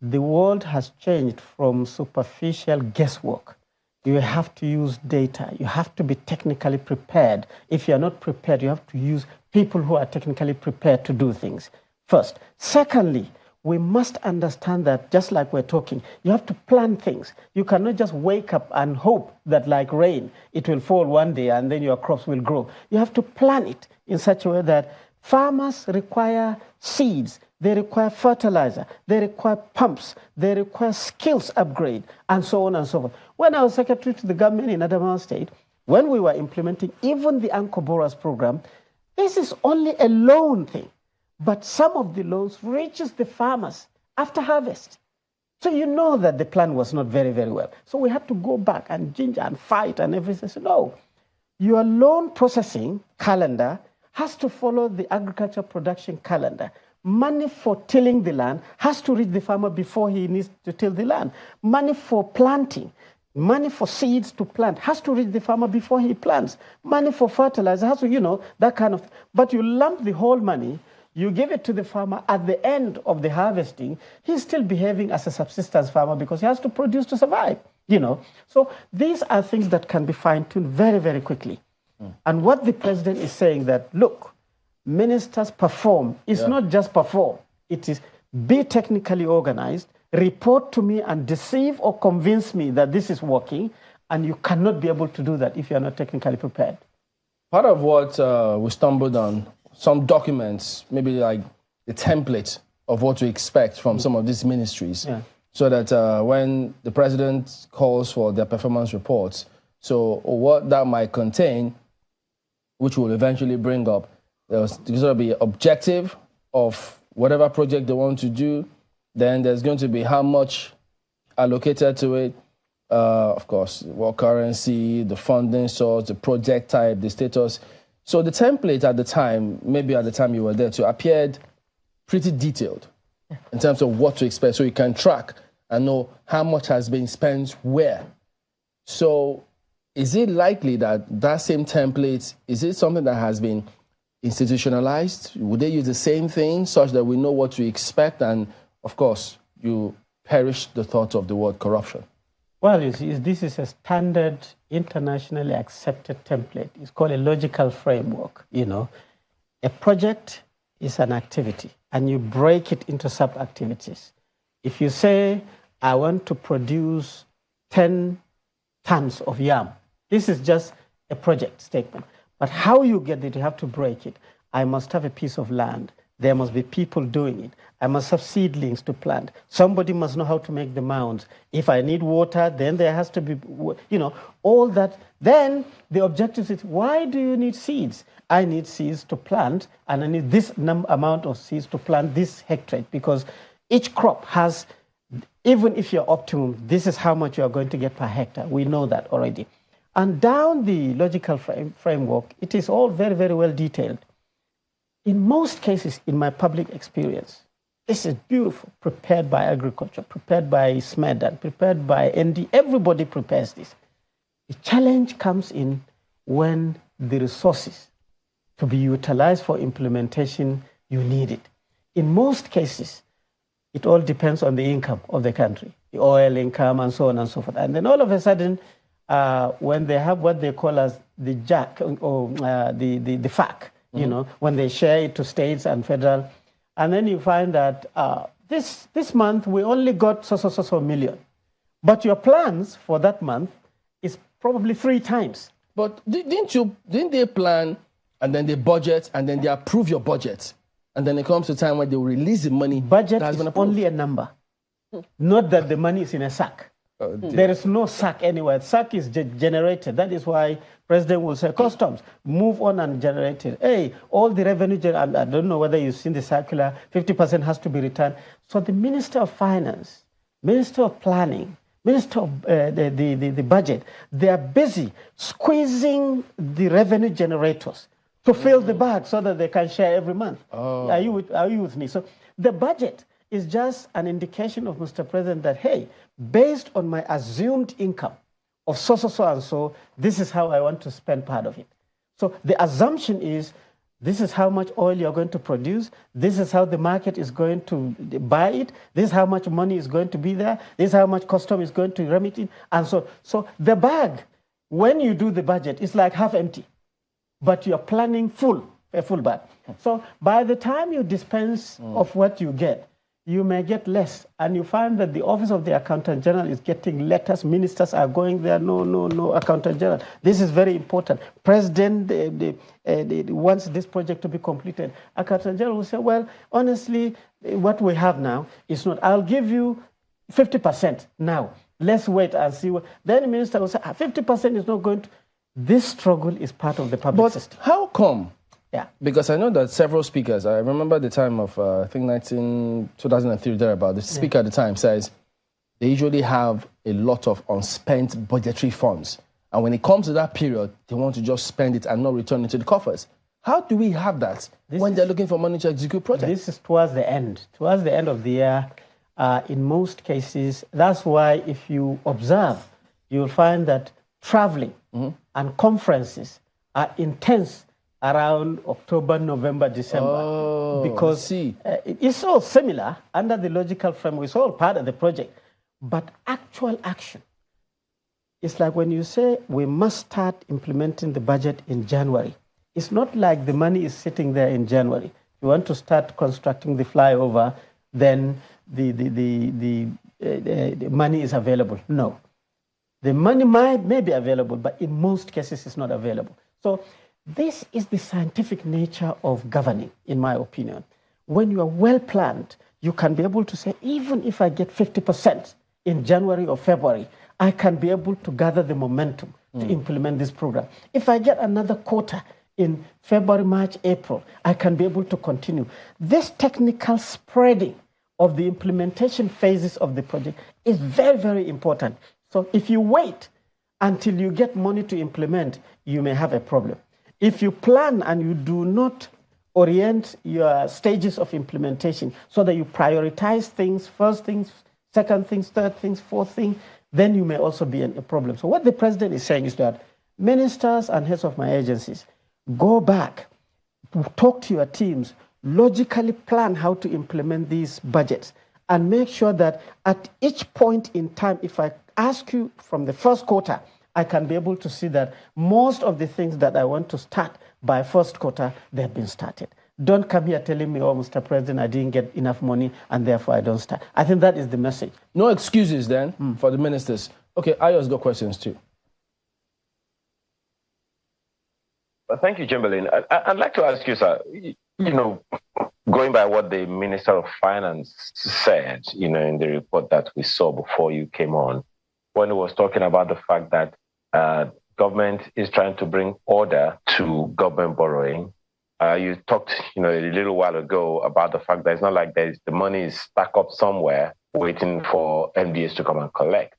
the world has changed from superficial guesswork. You have to use data. You have to be technically prepared. If you're not prepared, you have to use people who are technically prepared to do things. First. Secondly, we must understand that, just like we're talking, you have to plan things. You cannot just wake up and hope that, like rain, it will fall one day and then your crops will grow. You have to plan it in such a way that farmers require seeds, they require fertilizer, they require pumps, they require skills upgrade, and so on and so forth. When I was secretary to the government in Adamawa State, when we were implementing even the Anchor Borers program, this is only a loan thing. But some of the loans reaches the farmers after harvest. So you know that the plan was not very, very well. So we had to go back and ginger and fight and everything. So no, your loan processing calendar has to follow the agriculture production calendar. Money for tilling the land has to reach the farmer before he needs to till the land. Money for planting, money for seeds to plant has to reach the farmer before he plants. Money for fertilizer has to, that kind of. But you lump the whole money, you give it to the farmer at the end of the harvesting, he's still behaving as a subsistence farmer because he has to produce to survive, So these are things that can be fine-tuned very, very quickly. And what the president is saying that, look, ministers perform. It's not just perform. It is be technically organized, report to me and deceive or convince me that this is working, and you cannot be able to do that if you're not technically prepared. Part of what we stumbled on, some documents, maybe like the template of what to expect from some of these ministries, so that when the president calls for their performance reports, so what that might contain, which will eventually bring up, there's going to be objective of whatever project they want to do, then there's going to be how much allocated to it, of course, what currency, the funding source, the project type, the status. So the template at the time, maybe at the time you were there, appeared pretty detailed in terms of what to expect, so you can track and know how much has been spent where. So is it likely that that same template, is it something that has been institutionalized? Would they use the same thing such that we know what to expect? And of course, you perish the thought of the word corruption. Well, you see, this is a standard internationally accepted template. It's called a logical framework. A project is an activity and you break it into sub-activities. If you say, I want to produce 10 tons of yam, this is just a project statement. But how you get it, you have to break it. I must have a piece of land. There must be people doing it. I must have seedlings to plant. Somebody must know how to make the mounds. If I need water, then there has to be, all that. Then the objective is, why do you need seeds? I need seeds to plant, and I need this amount of seeds to plant this hectare, because each crop has, even if you're optimum, this is how much you are going to get per hectare. We know that already. And down the logical framework, it is all very, very well detailed. In most cases, in my public experience, this is beautiful, prepared by agriculture, prepared by SMED, and prepared by ND. Everybody prepares this. The challenge comes in when the resources to be utilized for implementation, you need it. In most cases, it all depends on the income of the country, the oil income and so on and so forth. And then all of a sudden, when they have what they call as the JAC or the FAC, when they share it to states and federal, and then you find that this month we only got so million, but your plans for that month is probably 3 times. But didn't they plan and then they budget and then they approve your budget, and then it comes to time when they will release the money? Budget is only a number, not that the money is in a sack. There is no sack anywhere. Sack is generated. That is why President will say, customs, move on and generate it. Hey, all the revenue, I don't know whether you've seen the circular, 50% has to be returned. So the Minister of Finance, Minister of Planning, Minister of the Budget, they are busy squeezing the revenue generators to fill the bag so that they can share every month. Are you with me? So the budget is just an indication of Mr. President that, hey, based on my assumed income of so and so, this is how I want to spend part of it. So the assumption is, this is how much oil you're going to produce, this is how the market is going to buy it, this is how much money is going to be there, this is how much custom is going to remit it, and so the bag, when you do the budget, it's like half empty, but you're planning a full bag. So by the time you dispense of what you get, you may get less. And you find that the Office of the Accountant General is getting letters. Ministers are going there. No, Accountant General. This is very important. President wants this project to be completed. Accountant General will say, well, honestly, what we have now is not. I'll give you 50% now. Let's wait and see. Then the minister will say, 50% is not going to. This struggle is part of the public system. How come? Yeah. Because I know that several speakers, I remember the time of, I think 2003, thereabout, the speaker at the time says they usually have a lot of unspent budgetary funds. And when it comes to that period, they want to just spend it and not return it to the coffers. How do we have that when they're looking for money to execute projects? This is towards the end of the year. In most cases, that's why if you observe, you'll find that traveling and conferences are intense around October, November, December. Because it's all similar under the logical framework. It's all part of the project. But actual action, it's like when you say we must start implementing the budget in January. It's not like the money is sitting there in January. You want to start constructing the flyover, then the money is available. No. The money may be available, but in most cases it's not available. So this is the scientific nature of governing, in my opinion. When you are well planned, you can be able to say, even if I get 50% in January or February, I can be able to gather the momentum to implement this program. If I get another quota in February, March, April, I can be able to continue. This technical spreading of the implementation phases of the project is very, very important. So if you wait until you get money to implement, you may have a problem. If you plan and you do not orient your stages of implementation so that you prioritize things, first things, second things, third things, fourth thing, then you may also be in a problem. So what the president is saying is that ministers and heads of my agencies, go back, talk to your teams, logically plan how to implement these budgets, and make sure that at each point in time, if I ask you from the first quarter, I can be able to see that most of the things that I want to start by first quarter, they've been started. Don't come here telling me, oh, Mr. President, I didn't get enough money and therefore I don't start. I think that is the message. No excuses then for the ministers. Okay, Ayo's got questions too. Well, thank you, Chamberlain. I'd like to ask you, sir, going by what the Minister of Finance said, in the report that we saw before you came on, when he was talking about the fact that government is trying to bring order to government borrowing. You talked, a little while ago about the fact that it's not like the money is stuck up somewhere waiting for MDAs to come and collect.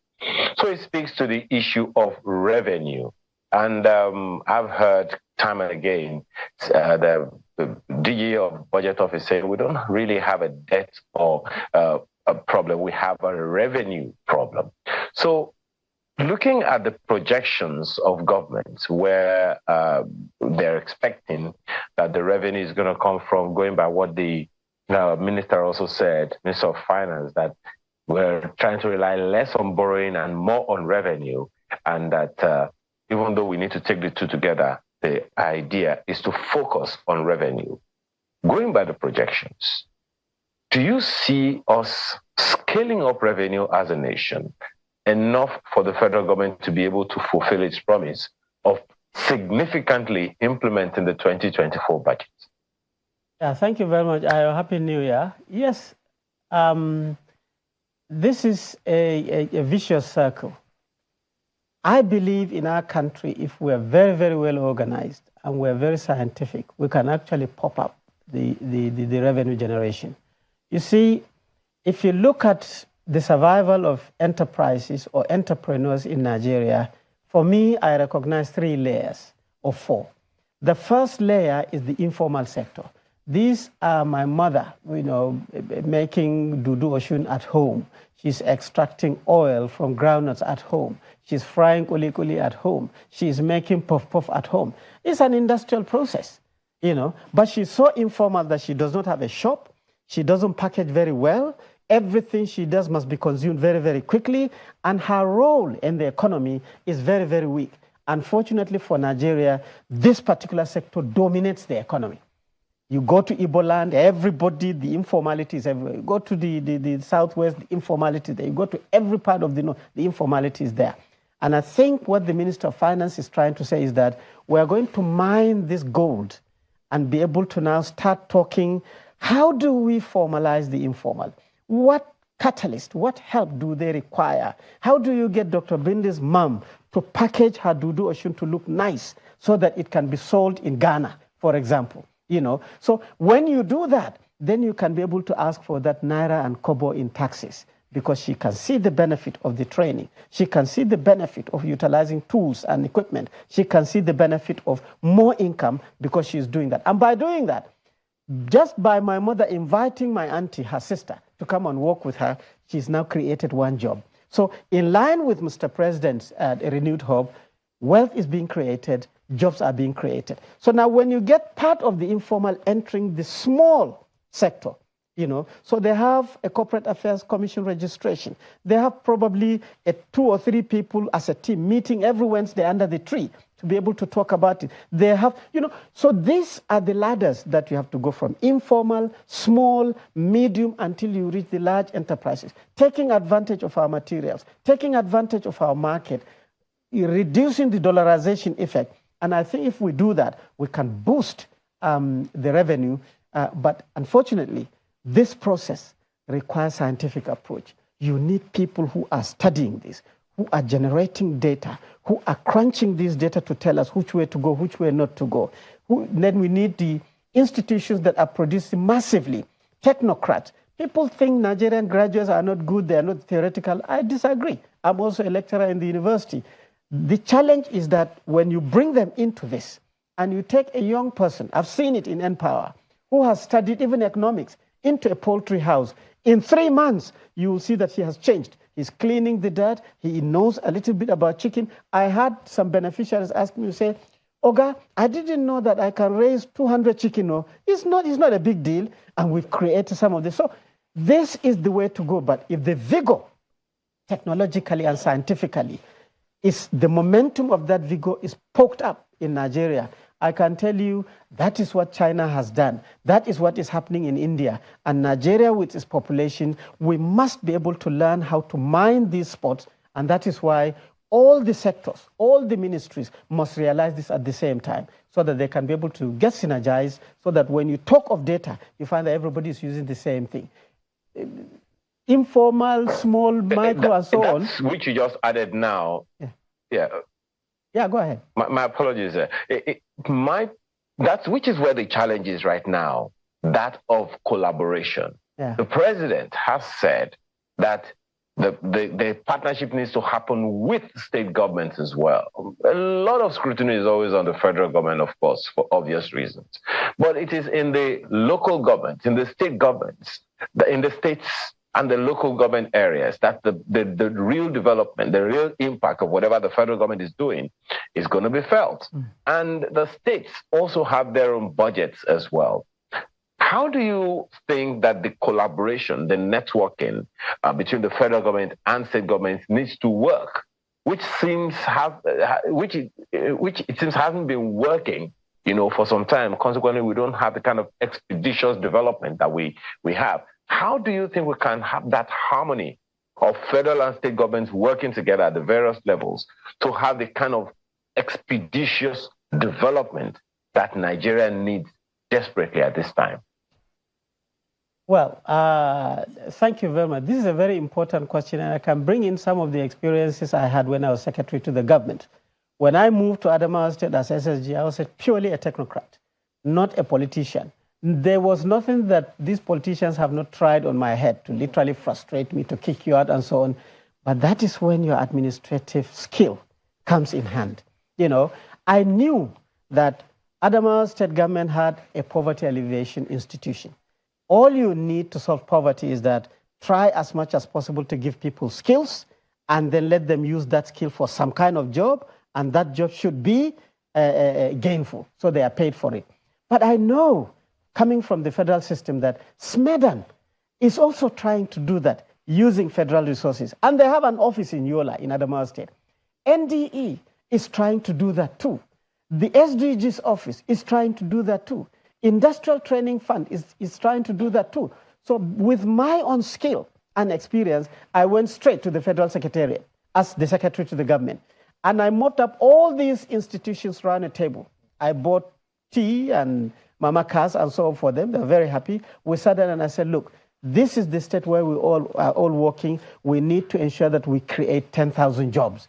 So it speaks to the issue of revenue. And I've heard time and again the DG of Budget Office say we don't really have a debt or a problem. We have a revenue problem. So looking at the projections of government where they're expecting that the revenue is going to come from, going by what the minister also said, Minister of Finance, that we're trying to rely less on borrowing and more on revenue, and that even though we need to take the two together, the idea is to focus on revenue. Going by the projections, do you see us scaling up revenue as a nation enough for the federal government to be able to fulfill its promise of significantly implementing the 2024 budget? Yeah, thank you very much. Happy New Year. Yes, this is a vicious circle. I believe in our country, if we're very, very well organized and we're very scientific, we can actually pop up the revenue generation. You see, if you look at the survival of enterprises or entrepreneurs in Nigeria, for me, I recognize 3 layers or 4. The first layer is the informal sector. These are my mother, making dudu oshun at home. She's extracting oil from groundnuts at home. She's frying kuli at home. She's making puff at home. It's an industrial process, but she's so informal that she does not have a shop. She doesn't package very well. Everything she does must be consumed very, very quickly, and her role in the economy is very, very weak. Unfortunately for Nigeria, this particular sector dominates the economy. You go to Igbo land, everybody, the informality is everywhere. You go to the southwest, the informality is there. You go to every part of the north, the informality is there. And I think what the Minister of Finance is trying to say is that we're going to mine this gold and be able to now start talking, how do we formalize the informal? What catalyst, what help do they require? How do you get Dr. Bindi's mom to package her Dudu Oshun to look nice so that it can be sold in Ghana, for example? You know, so when you do that, then you can be able to ask for that naira and kobo in taxes, because she can see the benefit of the training. She can see the benefit of utilizing tools and equipment. She can see the benefit of more income because she's doing that. And by doing that, just by my mother inviting my auntie, her sister, to come and work with her, she's now created one job. So in line with Mr. President's renewed hope, wealth is being created, jobs are being created. So now when you get part of the informal entering the small sector, you know, so they have a corporate affairs commission registration. They have probably 2 or 3 people as a team meeting every Wednesday under the tree to be able to talk about it. They have, you know, so these are the ladders that you have to go from: informal, small, medium, until you reach the large enterprises, taking advantage of our materials, taking advantage of our market, reducing the dollarization effect. And I think if we do that, we can boost the revenue. But unfortunately, this process requires scientific approach. You need people who are studying this, who are generating data, who are crunching this data to tell us which way to go, which way not to go. Then we need the institutions that are producing massively, technocrats. People think Nigerian graduates are not good, they are not theoretical. I disagree. I'm also a lecturer in the university. The challenge is that when you bring them into this, and you take a young person, I've seen it in Empower, who has studied even economics, into a poultry house, in 3 months, you will see that he has changed. He's cleaning the dirt, he knows a little bit about chicken. I had some beneficiaries ask me to say, Oga, I didn't know that I can raise 200 chicken. No, it's not a big deal. And we've created some of this. So this is the way to go. But if the vigor, technologically and scientifically, is the momentum of that vigor is poked up in Nigeria, I can tell you that is what China has done. That is what is happening in India. And Nigeria, with its population, we must be able to learn how to mine these spots. And that is why all the sectors, all the ministries must realize this at the same time, so that they can be able to get synergized, so that when you talk of data, you find that everybody is using the same thing. Informal, small, micro, and so on. Which you just added now. Yeah, go ahead. My apologies. Which is where the challenge is right now, that of collaboration. Yeah. The president has said that the partnership needs to happen with state governments as well. A lot of scrutiny is always on the federal government, of course, for obvious reasons. But it is in the local governments, in the state governments, in the states and the local government areas that the real development, the real impact of whatever the federal government is doing is going to be felt. And the states also have their own budgets as well. How do you think that the collaboration, the networking between the federal government and state governments needs to work, which it seems hasn't been working, for some time? Consequently, we don't have the kind of expeditious development that we have. How do you think we can have that harmony of federal and state governments working together at the various levels to have the kind of expeditious development that Nigeria needs desperately at this time? Well, thank you very much. This is a very important question, and I can bring in some of the experiences I had when I was secretary to the government. When I moved to Adamawa State as SSG, I was purely a technocrat, not a politician. There was nothing that these politicians have not tried on my head to literally frustrate me, to kick you out and so on. But that is when your administrative skill comes in hand. I knew that Adamawa State government had a poverty alleviation institution. All you need to solve poverty is that try as much as possible to give people skills and then let them use that skill for some kind of job, and that job should be gainful, so they are paid for it. But I know, coming from the federal system, that SMEDAN is also trying to do that using federal resources. And they have an office in Yola, in Adamawa State. NDE is trying to do that too. The SDG's office is trying to do that too. Industrial Training Fund is trying to do that too. So with my own skill and experience, I went straight to the Federal Secretariat as the Secretary to the government. And I mopped up all these institutions around a table. I bought tea and mama cars and so on for them. They're very happy. We sat down and I said, look, this is the state where we all are all working. We need to ensure that we create 10,000 jobs.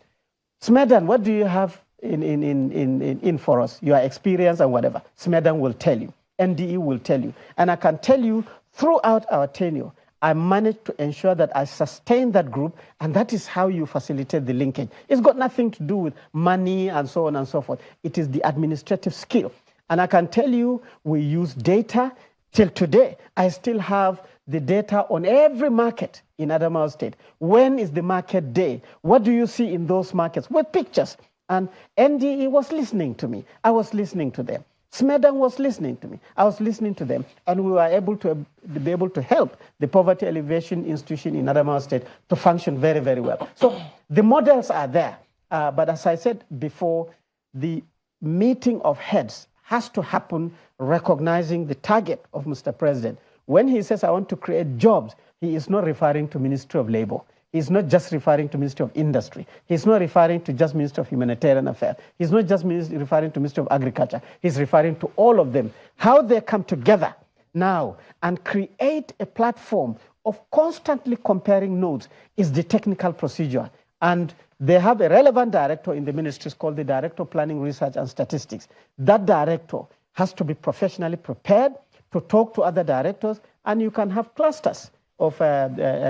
Smedan, what do you have in for us? Your experience and whatever. Smedan will tell you. NDE will tell you. And I can tell you, throughout our tenure, I managed to ensure that I sustain that group, and that is how you facilitate the linkage. It's got nothing to do with money and so on and so forth. It is the administrative skill. And I can tell you, we use data. Till today, I still have the data on every market in Adamawa State. When is the market day? What do you see in those markets? With pictures. And NDE was listening to me. I was listening to them. Smedan was listening to me. I was listening to them. And we were able to be able to help the Poverty Alleviation Institution in Adamawa State to function very, very well. So the models are there. But as I said before, the meeting of heads has to happen recognizing the target of Mr. President. When he says, I want to create jobs, he is not referring to Ministry of Labor. He's not just referring to Ministry of Industry. He's not referring to just Ministry of Humanitarian Affairs. He's not just referring to Ministry of Agriculture. He's referring to all of them. How they come together now and create a platform of constantly comparing notes is the technical procedure. And they have a relevant director in the ministries called the Director of Planning, Research and Statistics. That director has to be professionally prepared to talk to other directors, and you can have clusters of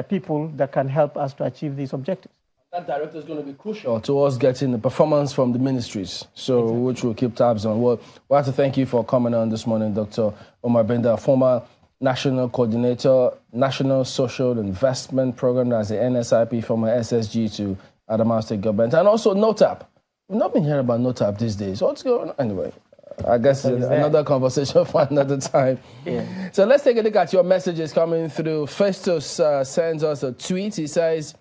people that can help us to achieve these objectives. That director is going to be crucial to us getting the performance from the ministries, so exactly. Which we'll keep tabs on. Well, we have to thank you for coming on this morning, Dr. Omar Benda, former National Coordinator, National Social Investment Program, as the NSIP, former SSG to Adamawa State Government, and also NOTAP. We've not been hearing about NOTAP these days. What's going on? Anyway, I guess another conversation for another time. Yeah. So let's take a look at your messages coming through. Festus sends us a tweet. He says,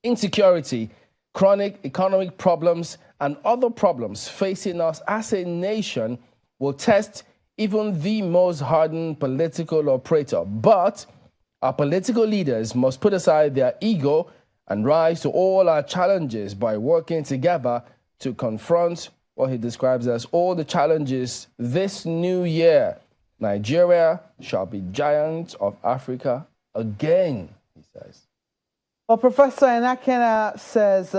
insecurity, chronic economic problems, and other problems facing us as a nation will test even the most hardened political operator. But our political leaders must put aside their ego and rise to all our challenges by working together to confront what he describes as all the challenges this new year. Nigeria shall be giant of Africa again, he says. Well, Professor Enakena says,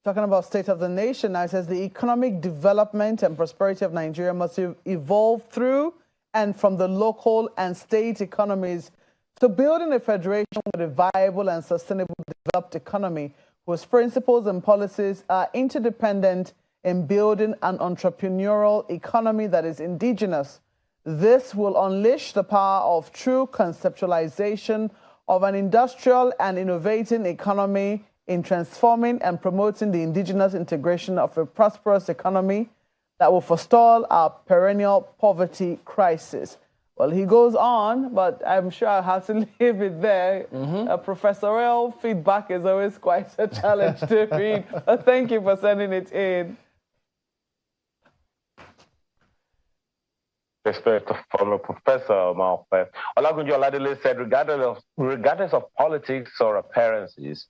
talking about state of the nation now, says the economic development and prosperity of Nigeria must evolve through and from the local and state economies to building a federation with a viable and sustainable developed economy whose principles and policies are interdependent in building an entrepreneurial economy that is indigenous. This will unleash the power of true conceptualization of an industrial and innovating economy in transforming and promoting the indigenous integration of a prosperous economy that will forestall our perennial poverty crisis. Well, he goes on, but I'm sure I'll have to leave it there. Professorial feedback is always quite a challenge to read. Thank you for sending it in. Respect to follow Professor Malfe. Olagunjo Oladele said, regardless of politics or appearances,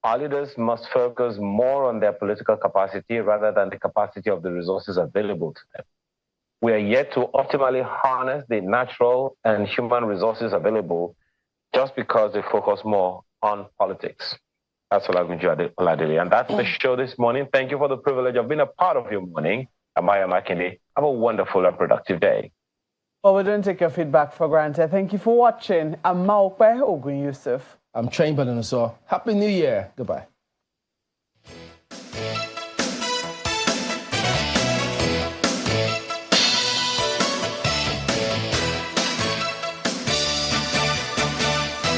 our leaders must focus more on their political capacity rather than the capacity of the resources available to them. We are yet to optimally harness the natural and human resources available just because they focus more on politics. That's Olagunjo Oladele. And that's the show this morning. Thank you for the privilege of being a part of your morning. Amaya Makinde, have a wonderful and productive day. Well, we don't take your feedback for granted. Thank you for watching. I'm Maupe Ogun Yusuf. I'm Chamberlain, so Happy New Year. Goodbye.